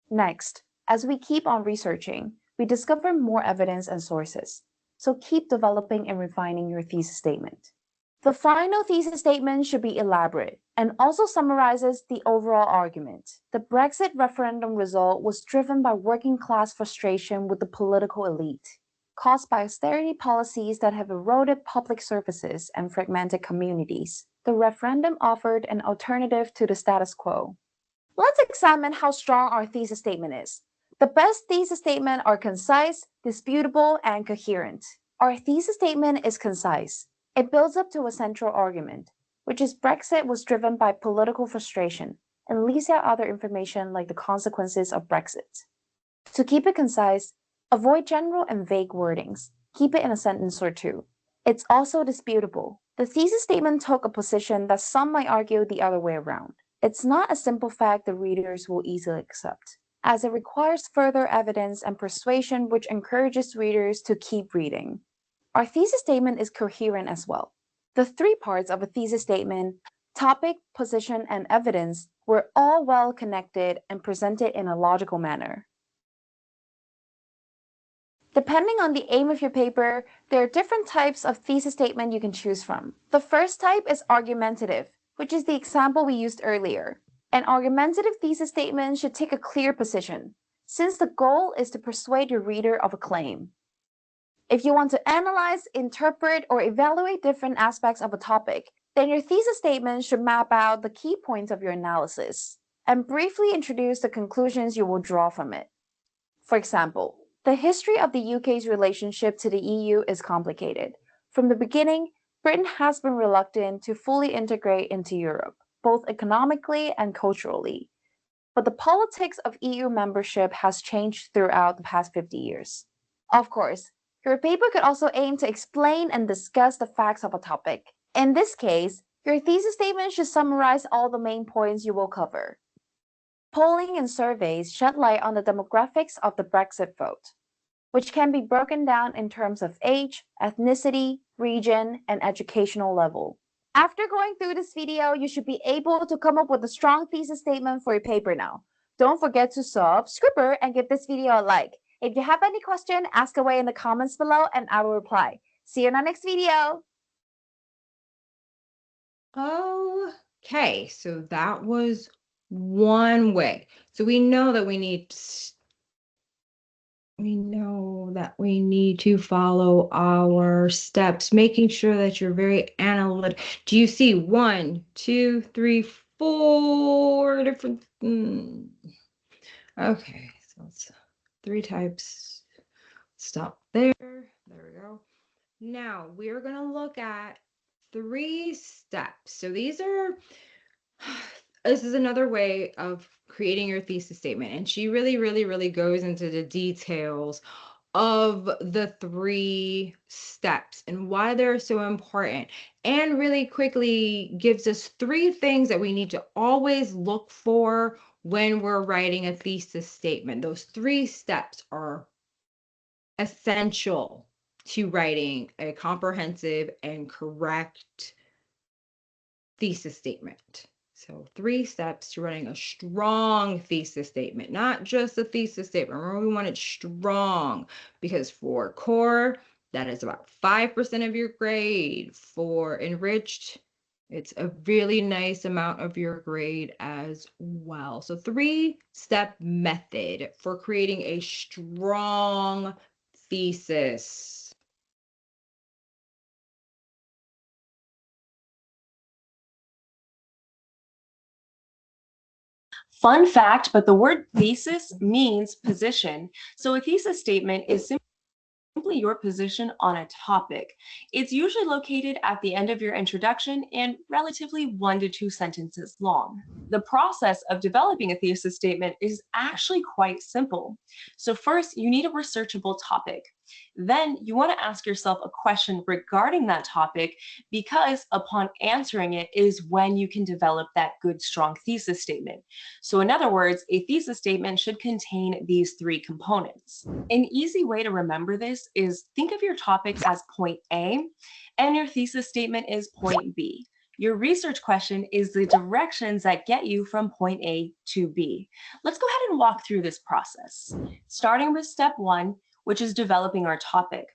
Next, as we keep on researching, we discover more evidence and sources. So keep developing and refining your thesis statement. The final thesis statement should be elaborate and also summarizes the overall argument. The Brexit referendum result was driven by working class frustration with the political elite, caused by austerity policies that have eroded public services and fragmented communities. The referendum offered an alternative to the status quo. Let's examine how strong our thesis statement is. The best thesis statements are concise, disputable, and coherent. Our thesis statement is concise. It builds up to a central argument, which is Brexit was driven by political frustration, and leaves out other information like the consequences of Brexit. To keep it concise, avoid general and vague wordings. Keep it in a sentence or 2. It's also disputable. The thesis statement took a position that some might argue the other way around. It's not a simple fact the readers will easily accept, as it requires further evidence and persuasion which encourages readers to keep reading. Our thesis statement is coherent as well. The 3 parts of a thesis statement, topic, position, and evidence, were all well connected and presented in a logical manner. Depending on the aim of your paper, there are different types of thesis statement you can choose from. The first type is argumentative, which is the example we used earlier. An argumentative thesis statement should take a clear position, since the goal is to persuade your reader of a claim. If you want to analyze, interpret, or evaluate different aspects of a topic, then your thesis statement should map out the key points of your analysis and briefly introduce the conclusions you will draw from it. For example, the history of the UK's relationship to the EU is complicated. From the beginning, Britain has been reluctant to fully integrate into Europe, both economically and culturally. But the politics of EU membership has changed throughout the past 50 years. Of course, your paper could also aim to explain and discuss the facts of a topic. In this case, your thesis statement should summarize all the main points you will cover. Polling and surveys shed light on the demographics of the Brexit vote, which can be broken down in terms of age, ethnicity, region, and educational level. After going through this video, you should be able to come up with a strong thesis statement for your paper now. Don't forget to subscribe and give this video a like. If you have any question, ask away in the comments below and I will reply. See you in our next video. Okay, so that was one way. So we know that we need to follow our steps, making sure that you're very analytical. Do you see 1, 2, 3, 4 different Okay, so it's 3 types. Stop there. There we go. Now we're going to look at 3 steps. So these are this is another way of creating your thesis statement, and she really goes into the details of the 3 steps and why they're so important, and really quickly gives us 3 things that we need to always look for when we're writing a thesis statement. Those 3 steps are essential to writing a comprehensive and correct thesis statement. So 3 steps to writing a strong thesis statement, not just a thesis statement. Remember, we want it strong, because for core, that is about 5% of your grade. For enriched, it's a really nice amount of your grade as well. So 3-step method for creating a strong thesis. Fun fact, but the word thesis means position. So a thesis statement is simply your position on a topic. It's usually located at the end of your introduction and relatively 1 to 2 sentences long. The process of developing a thesis statement is actually quite simple. So first, you need a researchable topic. Then you want to ask yourself a question regarding that topic, because upon answering it is when you can develop that good, strong thesis statement. So in other words, a thesis statement should contain these 3 components. An easy way to remember this is think of your topics as point A and your thesis statement is point B. Your research question is the directions that get you from point A to B. Let's go ahead and walk through this process. Starting with step 1, which is developing our topic.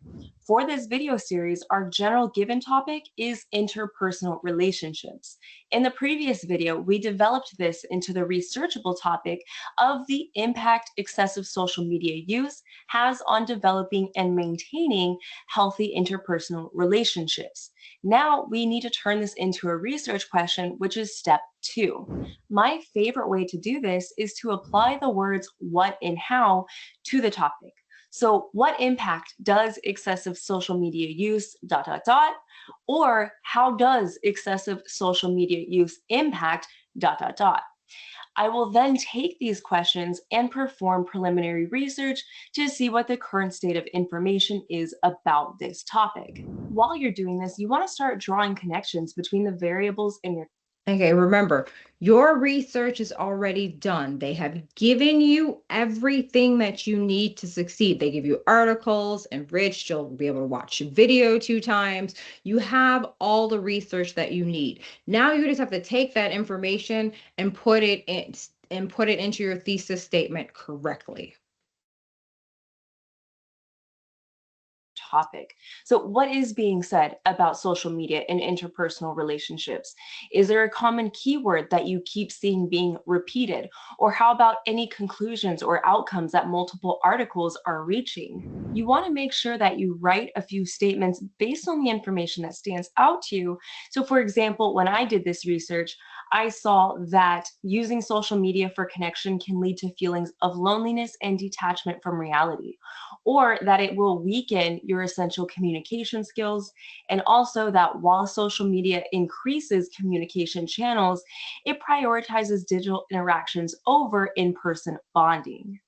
For this video series, our general given topic is interpersonal relationships. In the previous video, we developed this into the researchable topic of the impact excessive social media use has on developing and maintaining healthy interpersonal relationships. Now we need to turn this into a research question, which is step 2. My favorite way to do this is to apply the words what and how to the topic. So what impact does excessive social media use ... or how does excessive social media use impact ... I will then take these questions and perform preliminary research to see what the current state of information is about this topic. While you're doing this, you want to start drawing connections between the variables in your Okay, remember, your research is already done. They have given you everything that you need to succeed. They give you articles, enriched, you'll be able to watch a video 2 times. You have all the research that you need. Now you just have to take that information and put it into your thesis statement correctly. topic. So what is being said about social media and interpersonal relationships? Is there a common keyword that you keep seeing being repeated? Or how about any conclusions or outcomes that multiple articles are reaching? You want to make sure that you write a few statements based on the information that stands out to you. So for example, when I did this research, I saw that using social media for connection can lead to feelings of loneliness and detachment from reality, or that it will weaken your essential communication skills, and also that while social media increases communication channels, it prioritizes digital interactions over in-person bonding.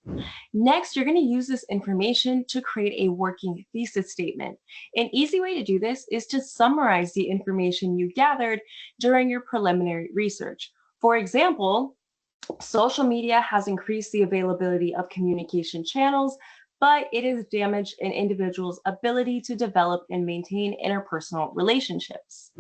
Next, you're going to use this information to create a working thesis statement. An easy way to do this is to summarize the information you gathered during your preliminary research. For example, social media has increased the availability of communication channels but it has damaged an individual's ability to develop and maintain interpersonal relationships.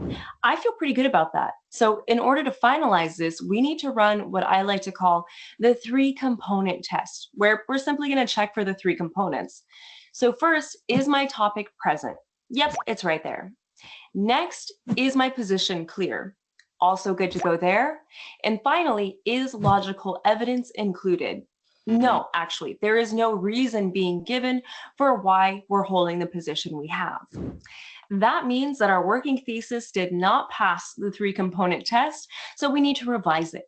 I feel pretty good about that. So in order to finalize this, we need to run what I like to call the 3-component test, where we're simply going to check for the 3 components. So first, is my topic present? Yep, it's right there. Next, is my position clear? Also good to go there. And finally, is logical evidence included? No, actually, there is no reason being given for why we're holding the position we have. That means that our working thesis did not pass the 3-component test, so we need to revise it.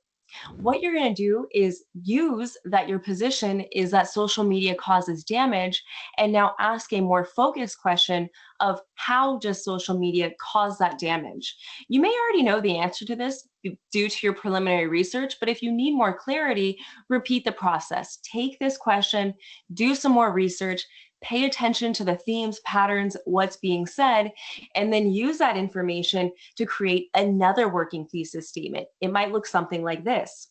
What you're going to do is use that your position is that social media causes damage, and now ask a more focused question of how does social media cause that damage? You may already know the answer to this due to your preliminary research, but if you need more clarity, repeat the process. Take this question, do some more research, pay attention to the themes, patterns, what's being said, and then use that information to create another working thesis statement. It might look something like this.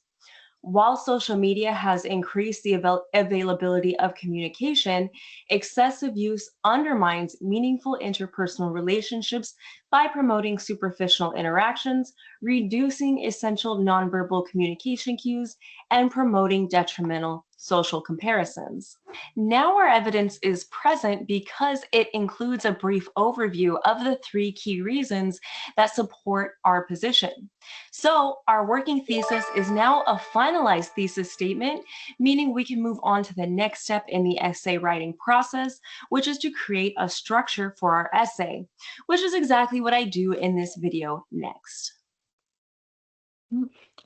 While social media has increased the availability of communication, excessive use undermines meaningful interpersonal relationships by promoting superficial interactions, reducing essential nonverbal communication cues, and promoting detrimental social comparisons. Now our evidence is present because it includes a brief overview of the 3 key reasons that support our position. So our working thesis is now a finalized thesis statement, meaning we can move on to the next step in the essay writing process, which is to create a structure for our essay, which is exactly what I do in this video next.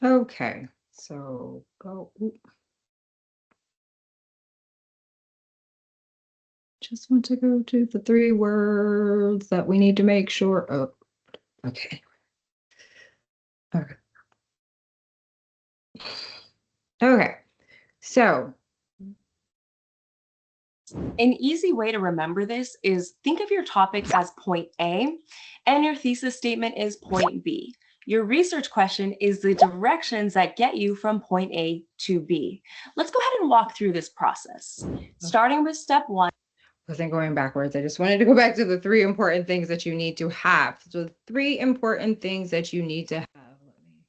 Okay, so go. Just want to go to the 3 words that we need to make sure. Oh, okay. Okay. Okay. So an easy way to remember this is think of your topics as point A and your thesis statement is point B. Your research question is the directions that get you from point A to B. Let's go ahead and walk through this process. Starting with step 1. Wasn't going backwards. I just wanted to go back to the 3 important things that you need to have. So the 3 important things that you need to have. Let me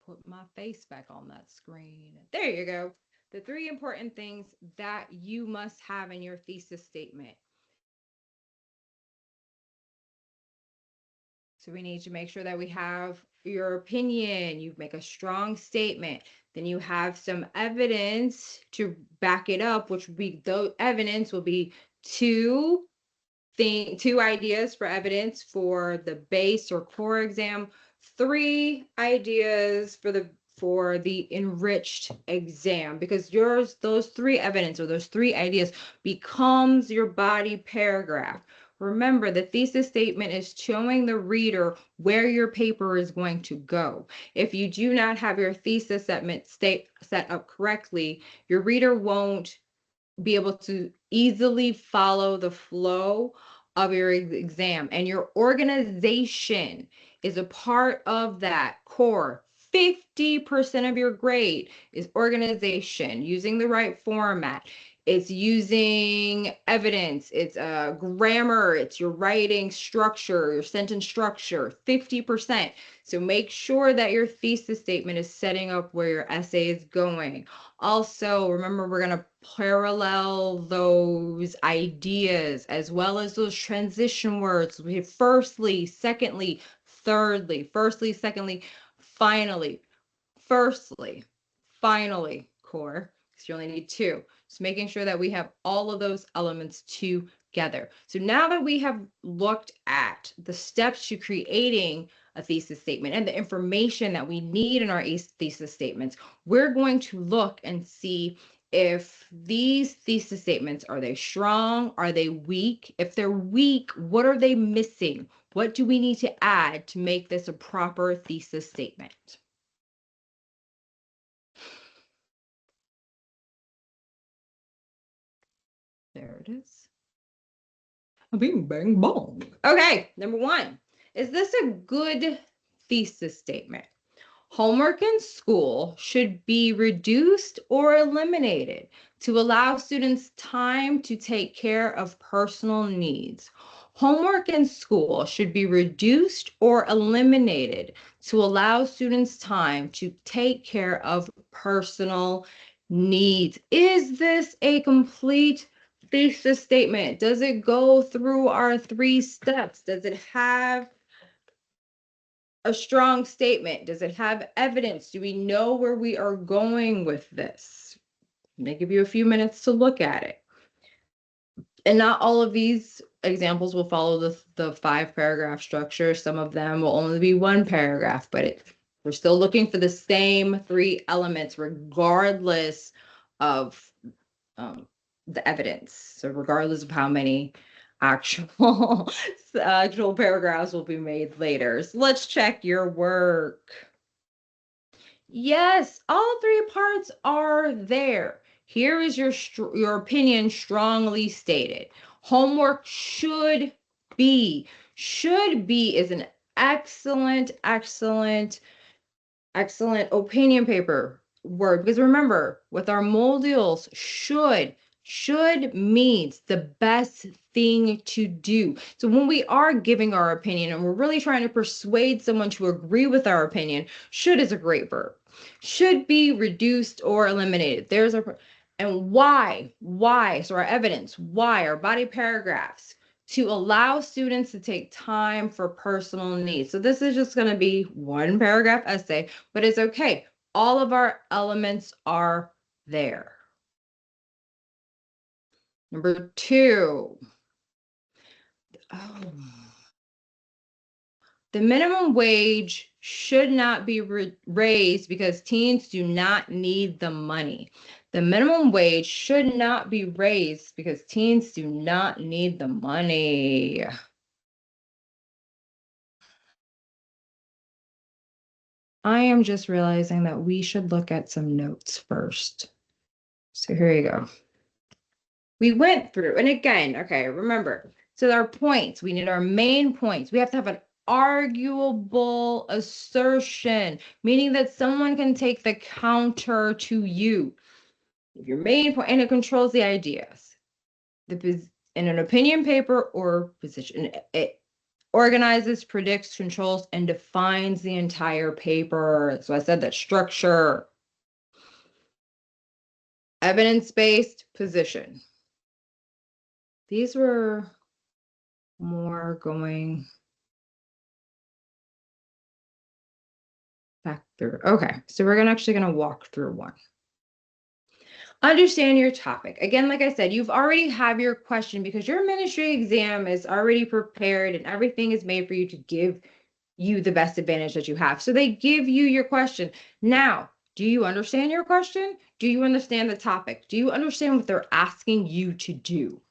put my face back on that screen. There you go. The 3 important things that you must have in your thesis statement. So we need to make sure that we have your opinion, you make a strong statement, then you have some evidence to back it up, which would be, the evidence will be 2 ideas for evidence for the base or core exam, 3 ideas for the enriched exam, because those 3 evidence or those 3 ideas becomes your body paragraph. Remember, the thesis statement is showing the reader where your paper is going to go. If you do not have your thesis set up correctly, your reader won't be able to easily follow the flow of your exam, and your organization is a part of that core. 50% of your grade is organization, using the right format. It's using evidence, it's grammar, it's your writing structure, your sentence structure, 50%. So make sure that your thesis statement is setting up where your essay is going. Also, remember, we're going to parallel those ideas as well as those transition words. We have firstly, secondly, thirdly, firstly, secondly, finally, firstly, finally, core, because you only need 2. Just making sure that we have all of those elements together. So now that we have looked at the steps to creating a thesis statement and the information that we need in our thesis statements, we're going to look and see if these thesis statements, are they strong? Are they weak? If they're weak, what are they missing? What do we need to add to make this a proper thesis statement? There it is. Bing, bang, bong. Okay, number 1. Is this a good thesis statement? Homework in school should be reduced or eliminated to allow students time to take care of personal needs. Homework in school should be reduced or eliminated to allow students time to take care of personal needs. Is this a complete thesis statement? Does it go through our 3 steps? Does it have a strong statement? Does it have evidence? Do we know where we are going with this? I'm going to give you a few minutes to look at it. And not all of these examples will follow the 5-paragraph structure. Some of them will only be 1 paragraph, but we're still looking for the same 3 elements regardless of the evidence. So regardless of how many actual actual paragraphs will be made later. So let's check your work. Yes, all 3 parts are there. Here is your opinion strongly stated. Homework should be. Should be is an excellent opinion paper word, because remember, with our modals, should means the best thing to do. So when we are giving our opinion and we're really trying to persuade someone to agree with our opinion, should is a great verb. Should be reduced or eliminated. And why? So our evidence, why, our body paragraphs, to allow students to take time for personal needs. So this is just going to be 1 paragraph essay, but it's okay. All of our elements are there. Number 2. The minimum wage should not be raised because teens do not need the money. The minimum wage should not be raised because teens do not need the money. I am just realizing that we should look at some notes first. So here you go. We went through, and again, okay, remember, so our points, we need our main points. We have to have an arguable assertion, meaning that someone can take the counter to you. Your main point, and it controls the ideas. In an opinion paper or position, it organizes, predicts, controls, and defines the entire paper. So I said that structure, evidence-based, position. These were more going back through. Okay, so we're actually going to walk through one. Understand your topic. Again, like I said, you've already have your question because your ministry exam is already prepared and everything is made for you to give you the best advantage that you have. So they give you your question. Now, do you understand your question? Do you understand the topic? Do you understand what they're asking you to do?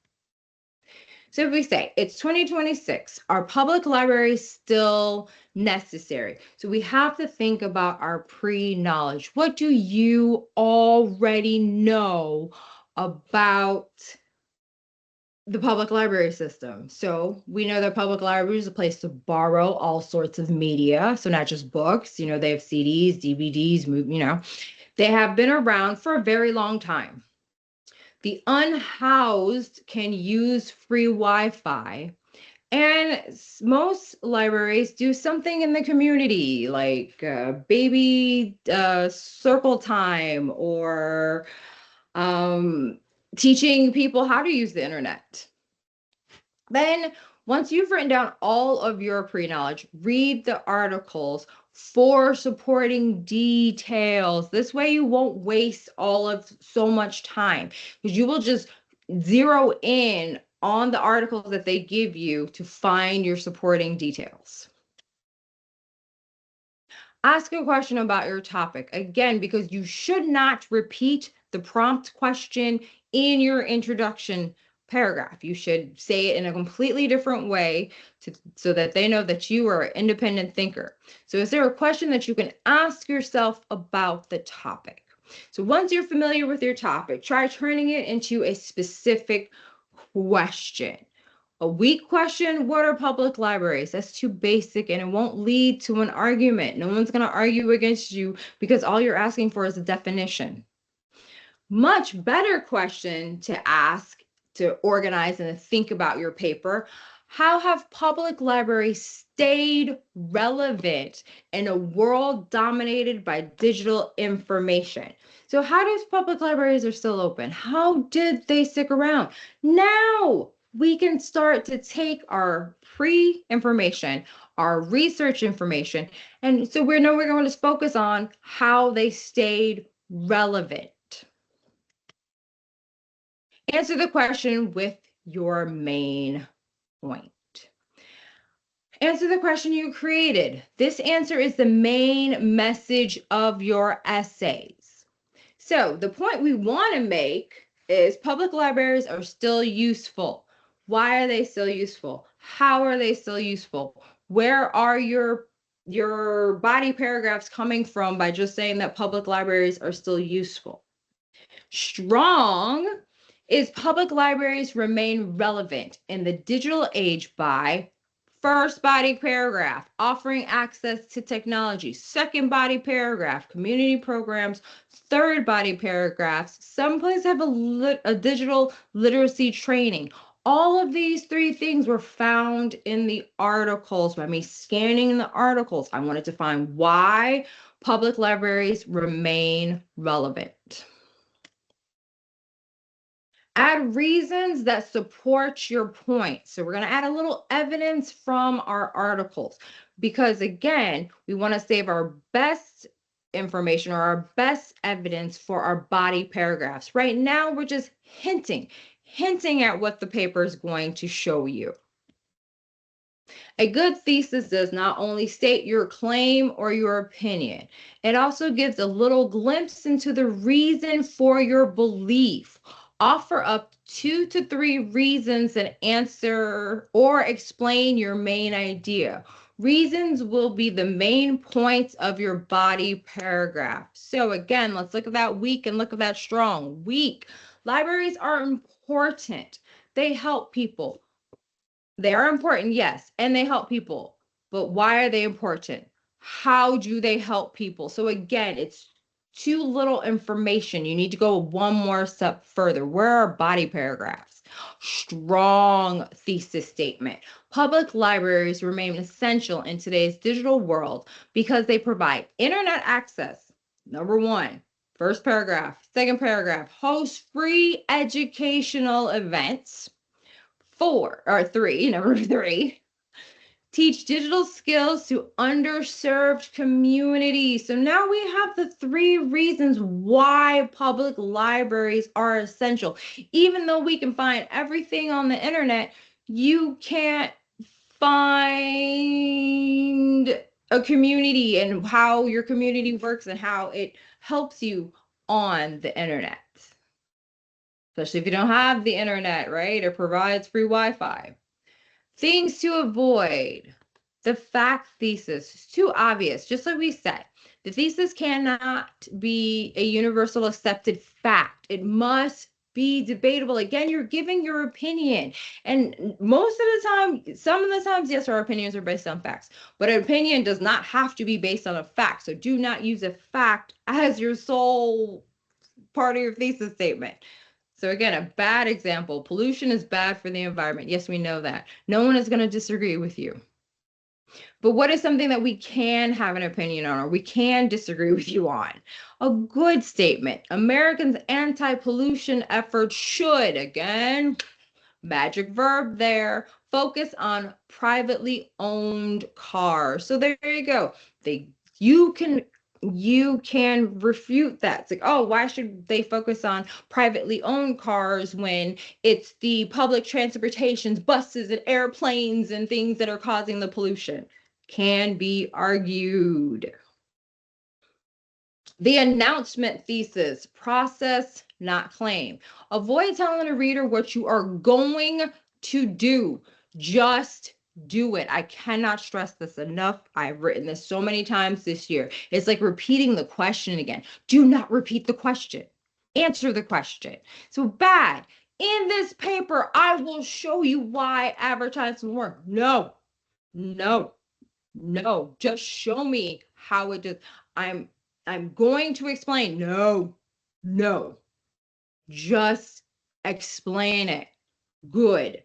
So if we say it's 2026, are public libraries still necessary? So we have to think about our pre-knowledge. What do you already know about the public library system? So we know that public library is a place to borrow all sorts of media. So not just books, they have CDs, DVDs, they have been around for a very long time. The unhoused can use free Wi-Fi, and most libraries do something in the community like baby circle time or teaching people how to use the internet. Then once you've written down all of your pre-knowledge, read the articles for supporting details. This way you won't waste all of so much time because you will just zero in on the articles that they give you to find your supporting details. Ask a question about your topic, again, because you should not repeat the prompt question in your introduction paragraph. You should say it in a completely different way so that they know that you are an independent thinker. So is there a question that you can ask yourself about the topic? So once you're familiar with your topic, try turning it into a specific question. A weak question, what are public libraries? That's too basic and it won't lead to an argument. No one's going to argue against you because all you're asking for is a definition. Much better question to ask, to organize and to think about your paper. How have public libraries stayed relevant in a world dominated by digital information? So how does public libraries are still open? How did they stick around? Now we can start to take our pre-information, our research information, and so we're going to focus on how they stayed relevant. Answer the question with your main point. Answer the question you created. This answer is the main message of your essays. So the point we want to make is public libraries are still useful. Why are they still useful? How are they still useful? Where are your body paragraphs coming from by just saying that public libraries are still useful? Strong is public libraries remain relevant in the digital age by first body paragraph, offering access to technology, second body paragraph, community programs, third body paragraphs. Some places have a digital literacy training. All of these three things were found in the articles. By me scanning the articles, I wanted to find why public libraries remain relevant. Add reasons that support your point. So we're going to add a little evidence from our articles because, again, we want to save our best information or our best evidence for our body paragraphs. Right now, we're just hinting at what the paper is going to show you. A good thesis does not only state your claim or your opinion, it also gives a little glimpse into the reason for your belief. Offer up 2 to 3 reasons that answer or explain your main idea. Reasons will be the main points of your body paragraph. So again, let's look at that weak and look at that strong. Weak. Libraries are important. They help people. They are important, yes, and they help people. But why are they important? How do they help people? So again, it's too little information. You need to go one more step further. Where are body paragraphs? Strong thesis statement. Public libraries remain essential in today's digital world because they provide internet access. Number one, first paragraph. Second paragraph, host free educational events. Number three, teach digital skills to underserved communities. So now we have the 3 reasons why public libraries are essential. Even though we can find everything on the internet, you can't find a community and how your community works and how it helps you on the internet. Especially if you don't have the internet, right? It provides free Wi-Fi. Things to avoid. The fact thesis is too obvious, just like we said. The thesis cannot be a universal accepted fact. It must be debatable. Again, you're giving your opinion. And most of the time, some of the times, yes, our opinions are based on facts. But an opinion does not have to be based on a fact. So do not use a fact as your sole part of your thesis statement. So again, a bad example, pollution is bad for the environment. Yes, we know that. No one is going to disagree with you. But what is something that we can have an opinion on or we can disagree with you on? A good statement. Americans' anti-pollution efforts should, again, magic verb there, focus on privately owned cars. So there you go. You can refute that. It's like, oh, why should they focus on privately owned cars when it's the public transportations, buses and airplanes and things that are causing the pollution? Can be argued. The announcement thesis, process, not claim. Avoid telling a reader what you are going to do. Just do it. I cannot stress this enough. I've written this so many times this year. It's like repeating the question again. Do not repeat the question. Answer the question. So bad. in this paper, I will show you why advertising work. No, no, no, just show me how it does. I'm going to explain. No, no, just explain it. Good.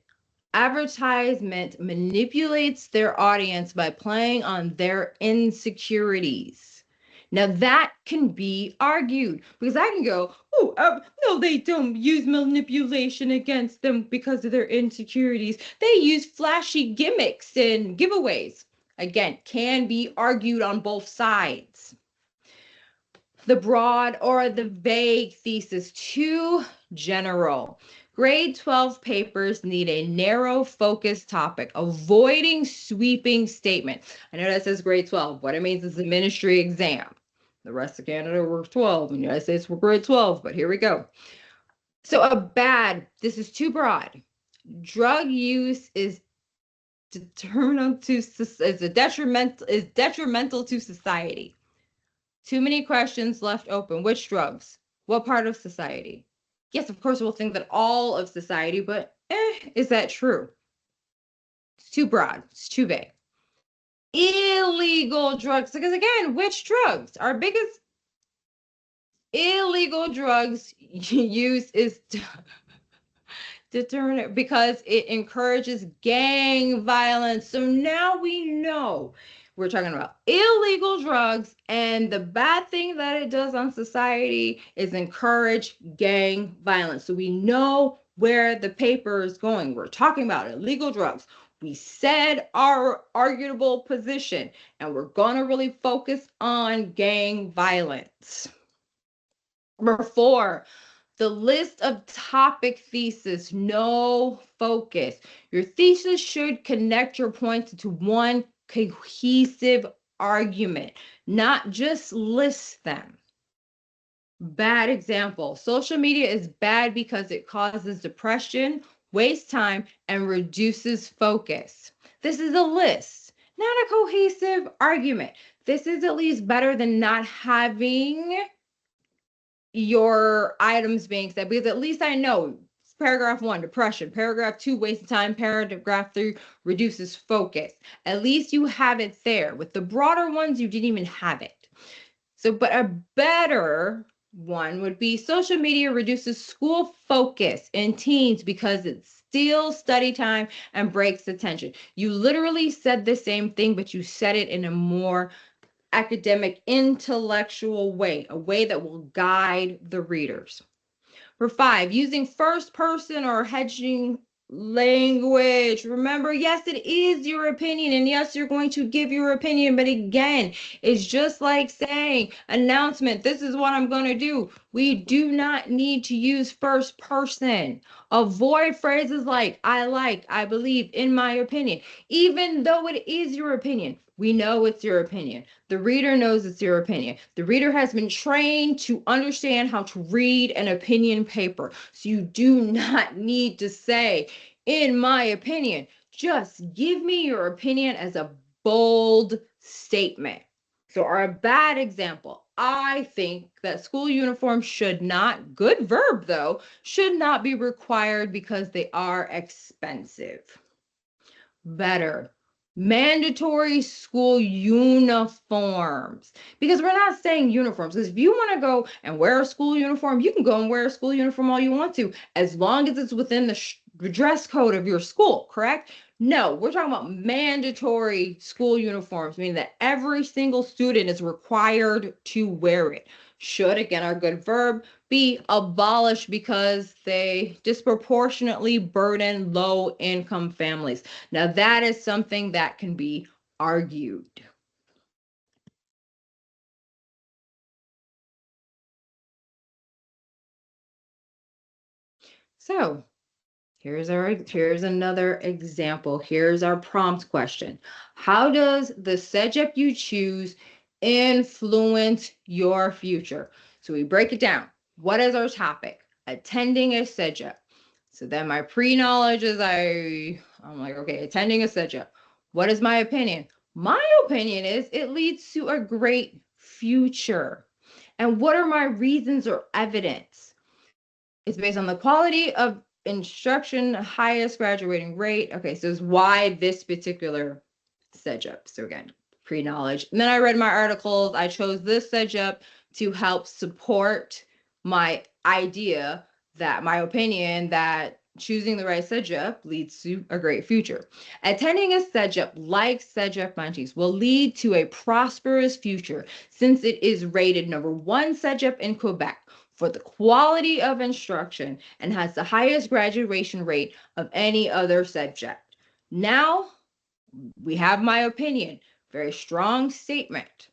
Advertisement manipulates their audience by playing on their insecurities. Now that can be argued because I can go, oh, no, they don't use manipulation against them because of their insecurities. They use flashy gimmicks and giveaways. Again, can be argued on both sides. The broad or the vague thesis, too general. Grade 12 papers need a narrow focus topic, avoiding sweeping statement. I know that says grade 12. What it means is the ministry exam. The rest of Canada were 12, and the United States were grade 12, but here we go. So this is too broad. Drug use is detrimental to society. Too many questions left open. Which drugs? What part of society? Yes, of course, we'll think that all of society, but is that true? It's too broad. It's too vague. Illegal drugs. Because again, which drugs? Our biggest illegal drugs use is determined because it encourages gang violence. So now we know we're talking about illegal drugs, and the bad thing that it does on society is encourage gang violence. So we know where the paper is going. We're talking about illegal drugs. We said our arguable position, and we're going to really focus on gang violence. Number 4, the list of topic thesis, no focus. Your thesis should connect your points to one cohesive argument, not just list them. Bad example. Social media is bad because it causes depression, wastes time, and reduces focus. This is a list, not a cohesive argument. This is at least better than not having your items being said, because at least I know paragraph 1, depression, paragraph 2, wasting time, paragraph 3, reduces focus. At least you have it there. With the broader ones, you didn't even have it. So, but a better one would be social media reduces school focus in teens because it steals study time and breaks attention. You literally said the same thing, but you said it in a more academic, intellectual way, a way that will guide the readers. For 5, using first person or hedging language. Remember, yes, it is your opinion, and yes, you're going to give your opinion, but again, it's just like saying, announcement, this is what I'm going to do. We do not need to use first person. Avoid phrases like, I believe, in my opinion, even though it is your opinion. We know it's your opinion. The reader knows it's your opinion. The reader has been trained to understand how to read an opinion paper. So you do not need to say, in my opinion. Just give me your opinion as a bold statement. So our bad example, I think that school uniforms should not, good verb though, should not be required because they are expensive. Better, mandatory school uniforms, because we're not saying uniforms, because if you want to go and wear a school uniform, you can go and wear a school uniform all you want to, as long as it's within the dress code of your school, correct? No, we're talking about mandatory school uniforms, meaning that every single student is required to wear it. Should, again, our good verb, be abolished because they disproportionately burden low-income families. Now, that is something that can be argued. So, here's another example. Here's our prompt question. How does the subject you choose influence your future? So we break it down. What is our topic? Attending a subject. So then my pre-knowledge is I'm like, okay, attending a subject. What is my opinion? My opinion is it leads to a great future. And what are my reasons or evidence? It's based on the quality of instruction, highest graduating rate. Okay, so it's why this particular setup. So again, pre-knowledge. And then I read my articles. I chose this setup to help support my idea that my opinion that choosing the right setup leads to a great future. Attending a setup like setup Montes will lead to a prosperous future since it is rated #1 setup in Quebec for the quality of instruction and has the highest graduation rate of any other subject. Now, we have my opinion, very strong statement,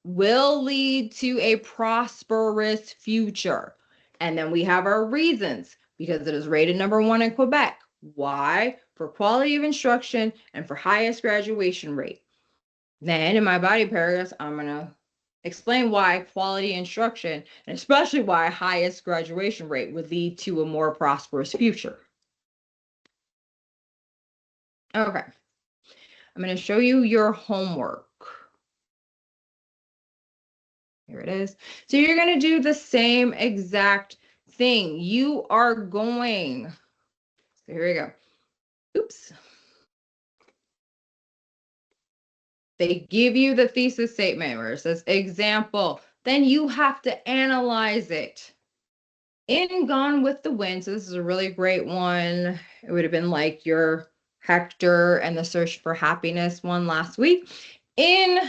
will lead to a prosperous future. And then we have our reasons because it is rated #1 in Quebec. Why? For quality of instruction and for highest graduation rate. Then in my body paragraphs, I'm going to explain why quality instruction and especially why highest graduation rate would lead to a more prosperous future. Okay. I'm going to show you your homework. Here it is. So you're going to do the same exact thing. You are going, so here we go. Oops. They give you the thesis statement where it says example. Then you have to analyze it. In Gone with the Wind, so this is a really great one. It would have been like your Hector and the Search for Happiness one last week. In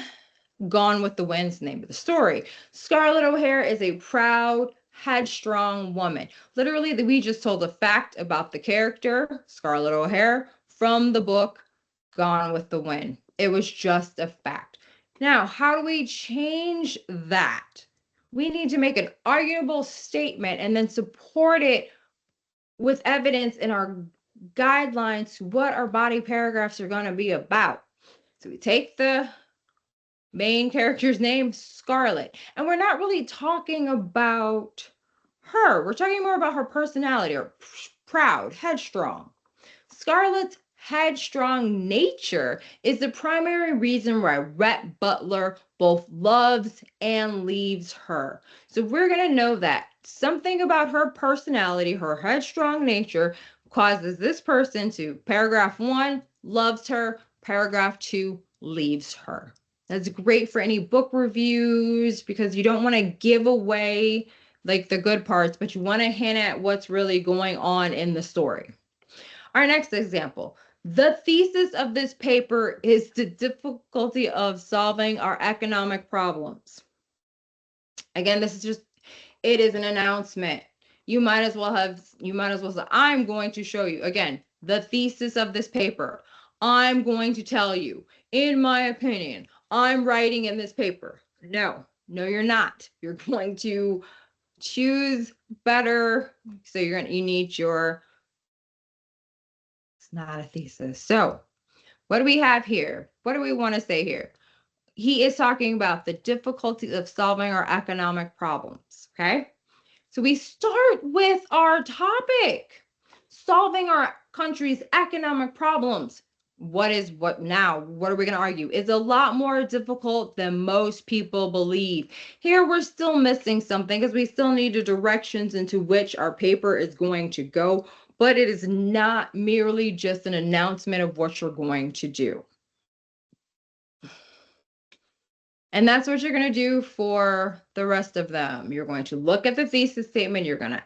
Gone with the Wind's the name of the story. Scarlett O'Hara is a proud, headstrong woman. Literally, we just told a fact about the character, Scarlett O'Hara, from the book Gone with the Wind. It was just a fact. Now, how do we change that? We need to make an arguable statement and then support it with evidence in our guidelines to what our body paragraphs are going to be about. So we take the main character's name, Scarlett, and we're not really talking about her. We're talking more about her personality, or proud, headstrong. Scarlett's headstrong nature is the primary reason why Rhett Butler both loves and leaves her. So we're going to know that something about her personality, her headstrong nature, causes this person to, paragraph 1, loves her, paragraph 2, leaves her. That's great for any book reviews because you don't want to give away like the good parts, but you want to hint at what's really going on in the story. Our next example. The thesis of this paper is the difficulty of solving our economic problems. Again, this is just, it is an announcement. You might as well say, I'm going to show you, again, the thesis of this paper. I'm going to tell you, in my opinion, I'm writing in this paper. No, you're not. You're going to choose better. So you need your, it's not a thesis. So what do we have here? What do we want to say here? He is talking about the difficulty of solving our economic problems, okay? So we start with our topic, solving our country's economic problems. What now? What are we going to argue? Is a lot more difficult than most people believe. Here we're still missing something because we still need the directions into which our paper is going to go, but it is not merely just an announcement of what you're going to do. And that's what you're going to do for the rest of them. You're going to look at the thesis statement, you're going to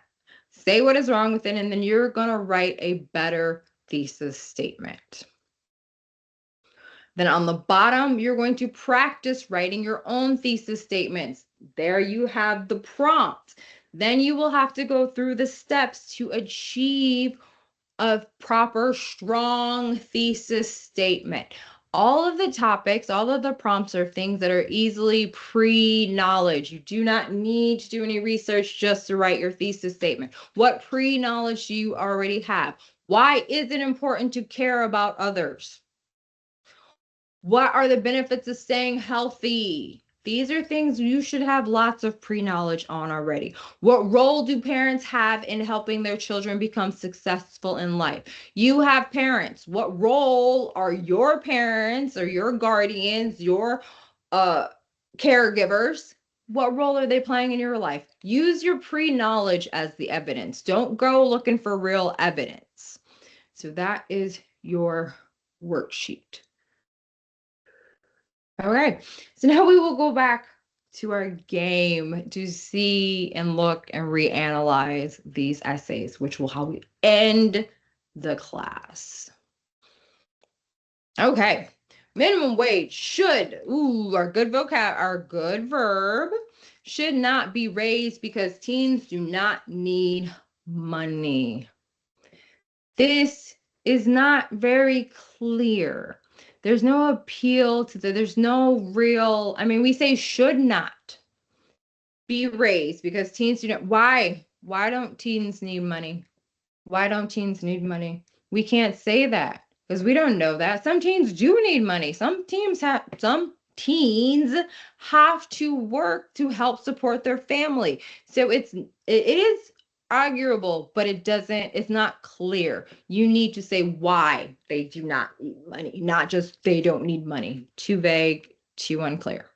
say what is wrong with it, and then you're going to write a better thesis statement. Then on the bottom, you're going to practice writing your own thesis statements. There you have the prompt. Then you will have to go through the steps to achieve a proper, strong thesis statement. All of the topics, all of the prompts are things that are easily pre-knowledge. You do not need to do any research just to write your thesis statement. What pre-knowledge do you already have? Why is it important to care about others? What are the benefits of staying healthy? These are things you should have lots of pre-knowledge on already. What role do parents have in helping their children become successful in life? You have parents. What role are your parents or your guardians, your caregivers What role are they playing in your life? Use your pre-knowledge as the evidence. Don't go looking for real evidence. So that is your worksheet. Okay, so now we will go back to our game to see and look and reanalyze these essays, which will how we end the class. Okay, minimum wage should, our good vocab, our good verb, should not be raised because teens do not need money. This is not very clear. There's no appeal to there's no real, I mean, we say should not be raised because teens do not, why? Why don't teens need money? Why don't teens need money? We can't say that because we don't know that. Some teens do need money. Some teens have to work to help support their family. So it is arguable, but it's not clear. You need to say why they do not need money, not just they don't need money. Too vague, too unclear.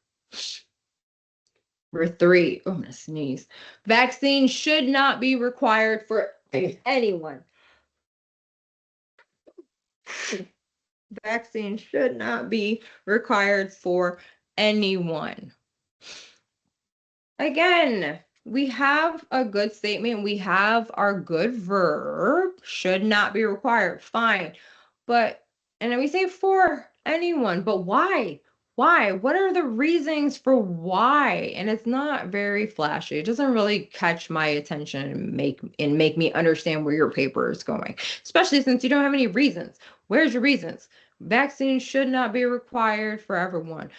Number 3, oh, I'm gonna sneeze. Vaccine should not be required for anyone. Vaccine should not be required for anyone. Again, we have a good statement. We have our good verb, should not be required. Fine. But, and then we say for anyone, but why? Why? What are the reasons for why? And it's not very flashy. It doesn't really catch my attention and make me understand where your paper is going, especially since you don't have any reasons. Where's your reasons? Vaccines should not be required for everyone.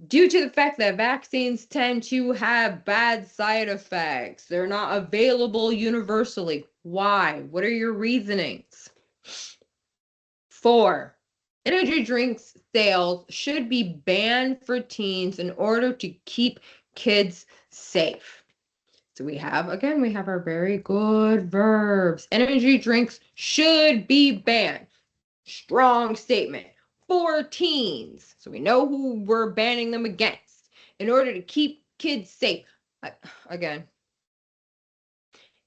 Due to the fact that vaccines tend to have bad side effects, they're not available universally. Why? What are your reasonings? 4, energy drinks sales should be banned for teens in order to keep kids safe. So we have our very good verbs. Energy drinks should be banned. Strong statement. For teens. So we know who we're banning them against in order to keep kids safe. Again,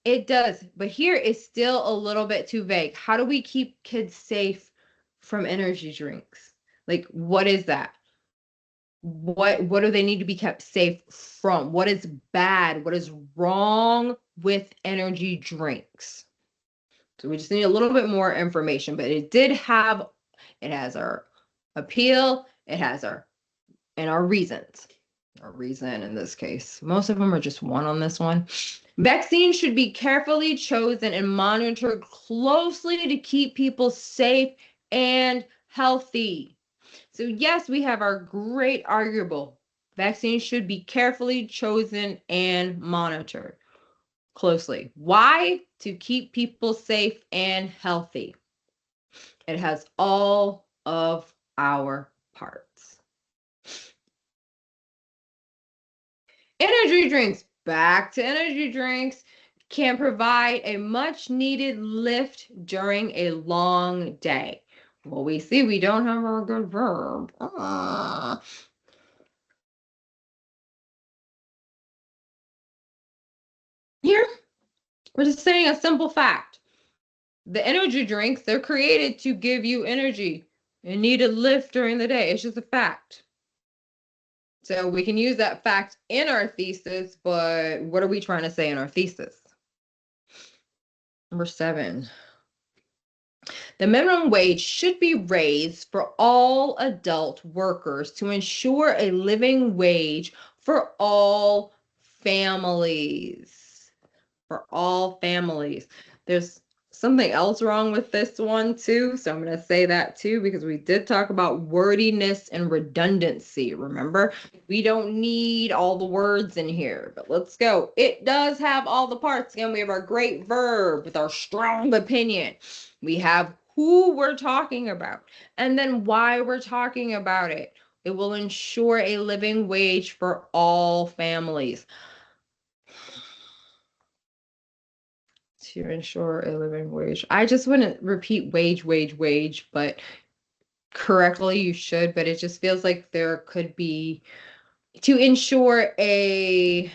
it does, but here is still a little bit too vague. How do we keep kids safe from energy drinks? Like, what is that? What do they need to be kept safe from? What is bad? What is wrong with energy drinks? So we just need a little bit more information, but it has our appeal, it has our reasons. Our reason in this case. Most of them are just one on this one. Vaccines should be carefully chosen and monitored closely to keep people safe and healthy. So yes, we have our great arguable. Vaccines should be carefully chosen and monitored closely. Why? To keep people safe and healthy. It has all of our parts. Energy drinks. Back to energy drinks. Can provide a much needed lift during a long day. Well, we see we don't have our good verb. Here, we're just saying a simple fact. The energy drinks, they're created to give you energy and need a lift during the day. It's just a fact. So we can use that fact in our thesis, but what are we trying to say in our thesis? Number 7. The minimum wage should be raised for all adult workers to ensure a living wage for all families. For all families. There's something else wrong with this one too, so I'm going to say that too because we did talk about wordiness and redundancy. Remember, we don't need all the words in here, but let's go. It does have all the parts. Again, we have our great verb with our strong opinion. We have who we're talking about and then why we're talking about it. It will ensure a living wage for all families. To ensure a living wage. I just wouldn't repeat wage, but correctly you should, but it just feels like there could be to ensure a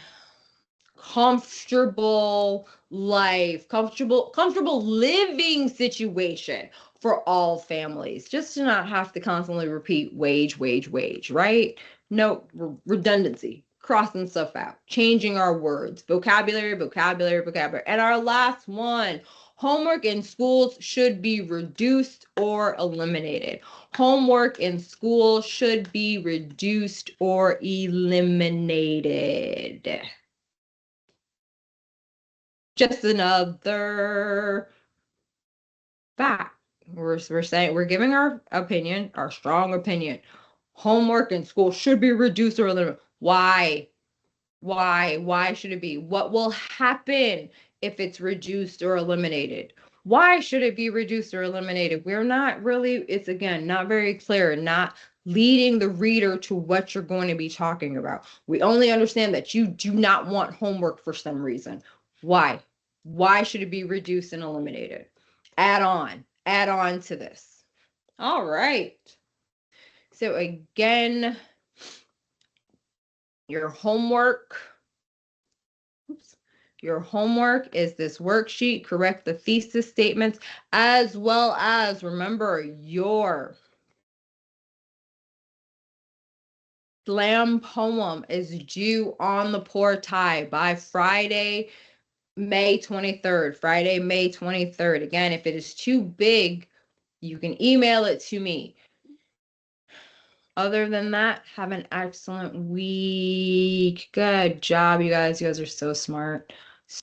comfortable life, comfortable living situation for all families, just to not have to constantly repeat wage, wage, wage, right? No redundancy, crossing stuff out, changing our words, vocabulary, vocabulary, vocabulary. And our last one, homework in schools should be reduced or eliminated. Homework in school should be reduced or eliminated. Just another fact. We're saying, we're giving our opinion, our strong opinion. Homework in school should be reduced or eliminated. Why? Why should it be? What will happen if it's reduced or eliminated? Why should it be reduced or eliminated? We're not really, it's again, not very clear, not leading the reader to what you're going to be talking about. We only understand that you do not want homework for some reason. Why? Why should it be reduced and eliminated? Add on to this. All right. So again, your homework. Oops. Your homework is this worksheet. Correct the thesis statements, as well as remember your slam poem is due on the portal by Friday, May 23rd. Friday, May 23rd. Again, if it is too big, you can email it to me. Other than that, have an excellent week. Good job, you guys. You guys are so smart.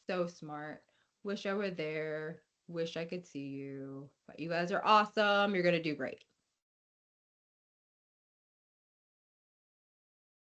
So smart. Wish I were there. Wish I could see you. But you guys are awesome. You're going to do great.